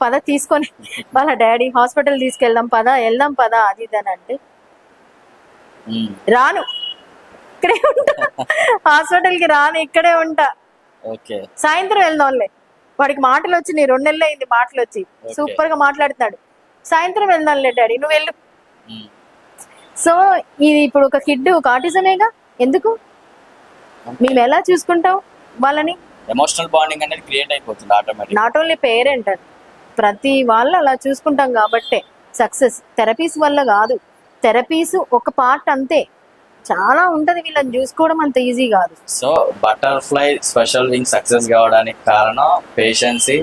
[SPEAKER 6] పద తీసుకొని వాళ్ళ డాడీ హాస్పిటల్ తీసుకెళ్దాం పద అది ఇదని అంటే రాను, ఇక్కడే ఉంటా, హాస్పిటల్కి రాను, ఇక్కడే ఉంటా, సాయంత్రం వెళ్దాంలే. వాడికి మాటలు వచ్చినాయి, 2 నెలలు అయింది మాటలు వచ్చి, సూపర్ గా మాట్లాడుతున్నాడు. సాయంత్రం వెళ్దాంలే డాడీ, నువ్వు వెళ్ళు. సో ఇది ఇప్పుడు ఒక కిడ్, ఒక ఆటిజమేగా, ఎందుకు మేము ఎలా చూసుకుంటాం వాళ్ళని?
[SPEAKER 5] ఎమోషనల్ బాండింగ్ అనేది క్రియేట్ అయిపోతుంది ఆటోమేటిక్.
[SPEAKER 6] నాట్ ఓన్లీ పేరెంట్, ప్రతి వాళ్ళు అలా చూసుకుంటాం కాబట్టే సక్సెస్. థెరపీస్ వల్ల కాదు, థెరపీస్ ఒక పార్ట్ అంతే, చాలా ఉంటది, వీళ్ళని చూసుకోవడం అంత ఈజీ కాదు.
[SPEAKER 5] So butterfly special wing success కావడానికి కారణం పేషెన్సీ,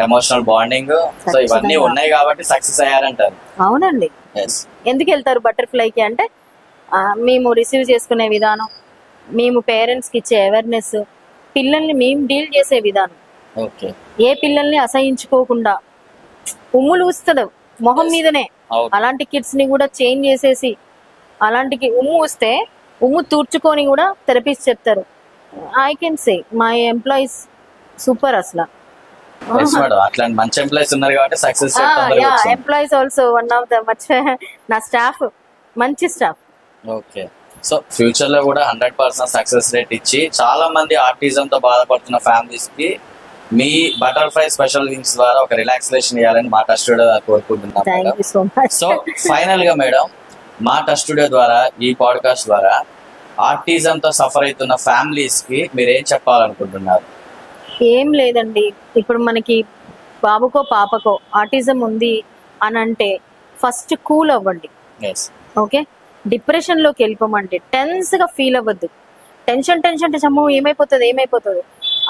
[SPEAKER 5] ఎమోషనల్ బాండింగ్. సో ఇవన్నీ ఉన్నాయి కాబట్టి సక్సెస్ అయ్యారంటారు.
[SPEAKER 6] అవునండి. ఎందుకు వెళ్తారు బటర్ఫ్లైకి అంటే, మేము రిసీవ్ చేసుకునే విధానం, మేము పేరెంట్స్ కి ఇచ్చే అవేర్నెస్, పిల్లల్ని మేము డీల్ చేసే విధానం, ఏ పిల్లల్ని అసహించుకోకుండా, ఉమ్ములు ఊస్తుంది మొహం మీదనే, అలాంటి కిడ్స్ ని కూడా చేంజ్ చేసేసి, అలాంటి ఉమ్ము వస్తే ఉమ్ము తూర్చుకొని కూడా థెరపిస్ట్ చెప్తారు. I can say my employees super అసలు. Employees also one of the నా స్టాఫ్ మంచి స్టాఫ్.
[SPEAKER 5] ఓకే. సో ఫ్యూచర్ లో కూడా 100% సక్సెస్ రేట్ ఇచ్చి చాలా మంది ఆటిజం తో బాధపడుతున్న ఫ్యామిలీస్ కి మీ బటర్ఫ్లై స్పెషల్ వింగ్స్ ద్వారా ఒక రిలాక్సేషన్ ఇవ్వాలని మా ట్రస్ట్ స్టూడియో కోరుకుంటున్నాం. సో ఫైనల్ గా మేడం, మా ట్రస్ట్ స్టూడియో ద్వారా, ఈ పాడ్కాస్ట్ ద్వారా ఆటిజం తో సఫర్ అవుతున్న ఫ్యామిలీస్ కి మీరు ఏం చెప్పాలనుకుంటున్నారు?
[SPEAKER 6] ఏం లేదండి, ఇప్పుడు మనకి బాబుకో పాపకో ఆటిజం ఉంది అని అంటే ఫస్ట్ కూల్ అవ్వండి. ఓకే, డిప్రెషన్ లోకి వెళ్ళిపోమంటే టెన్స్ గా ఫీల్ అవ్వద్దు. టెన్షన్ చమ్మో ఏమైపోతుంది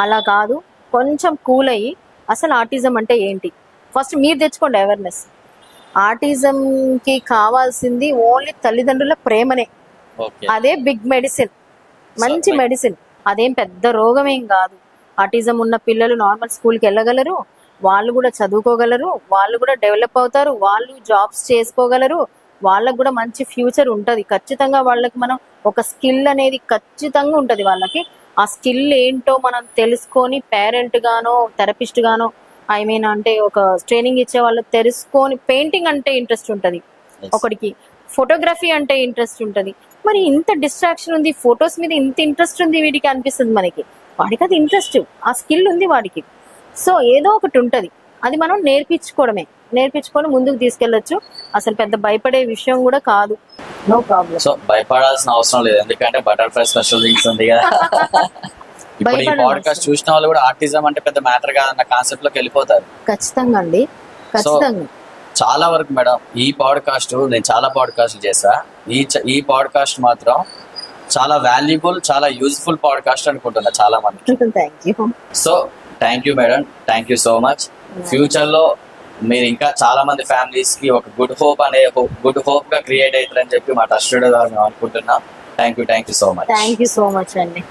[SPEAKER 6] అలా కాదు. కొంచెం కూల్ అయ్యి అసలు ఆటిజం అంటే ఏంటి ఫస్ట్ మీరు తెచ్చుకోండి అవేర్నెస్. ఆటిజం కి కావాల్సింది ఓన్లీ తల్లిదండ్రుల ప్రేమనే. అదే బిగ్ మెడిసిన్, మంచి మెడిసిన్. అదేం పెద్ద రోగం ఏం కాదు. ఆటిజం ఉన్న పిల్లలు నార్మల్ స్కూల్కి వెళ్ళగలరు, వాళ్ళు కూడా చదువుకోగలరు, వాళ్ళు కూడా డెవలప్ అవుతారు, వాళ్ళు జాబ్స్ చేసుకోగలరు, వాళ్ళకు కూడా మంచి ఫ్యూచర్ ఉంటుంది. ఖచ్చితంగా వాళ్ళకి మనం ఒక స్కిల్ అనేది ఖచ్చితంగా ఉంటుంది వాళ్ళకి. ఆ స్కిల్ ఏంటో మనం తెలుసుకొని పేరెంట్ గానో థెరపిస్ట్ గానో అంటే ఒక ట్రైనింగ్ ఇచ్చే వాళ్ళకి తెలుసుకొని, పెయింటింగ్ అంటే ఇంట్రెస్ట్ ఉంటుంది ఒకడికి, ఫోటోగ్రఫీ అంటే ఇంట్రెస్ట్ ఉంటుంది. మరి ఇంత డిస్ట్రాక్షన్ ఉంది, ఫొటోస్ మీద ఇంత ఇంట్రెస్ట్ ఉంది వీడికి అనిపిస్తుంది మనకి. వాడికి అది ఇంట్రెస్ట్, ఆ స్కిల్ ఉంది వాడికి. సో ఏదో ఒకటి ఉంటుంది, అది మనం నేర్పించుకొని ముందుకు తీసుకెళ్లొచ్చు. అసలు పెద్ద భయపడే విషయం కూడా కాదు, నో ప్రాబ్లం.
[SPEAKER 5] సో భయపడాల్సిన అవసరం లేదు, ఎందుకంటే బటర్ఫ్లై స్పెషల్ వింగ్స్ ఉంది కదా. ఇప్పుడు ఈ పాడ్కాస్ట్ చూసిన వాళ్ళు కూడా ఆటిజం అంటే పెద్ద మ్యాటర్ కాదన్న కాన్సెప్ట్ లోకి వెళ్ళిపోతారు.
[SPEAKER 6] ఖచ్చితంగా అండి, ఖచ్చితంగా.
[SPEAKER 5] చాలా వరకు మేడం ఈ పాడ్కాస్ట్, నేను చాలా పాడ్కాస్ట్ చేసా, ఈ పాడ్కాస్ట్ మాత్రం చాలా వాల్యుబుల్, చాలా యూజ్ఫుల్ పాడ్కాస్ట్ అనుకుంటున్నా చాలా మంది. So thank you madam, thank you so much. Future లో మీరు ఇంకా చాలా మంది ఫ్యామిలీస్ కి ఒక గుడ్ హోప్ గా క్రియేట్ అవుతారని చెప్పి మా ట్రస్ట్ స్టూడియో ద్వారా మేము అనుకుంటున్నాం. Thank you so much.
[SPEAKER 6] Thank you so much అండి.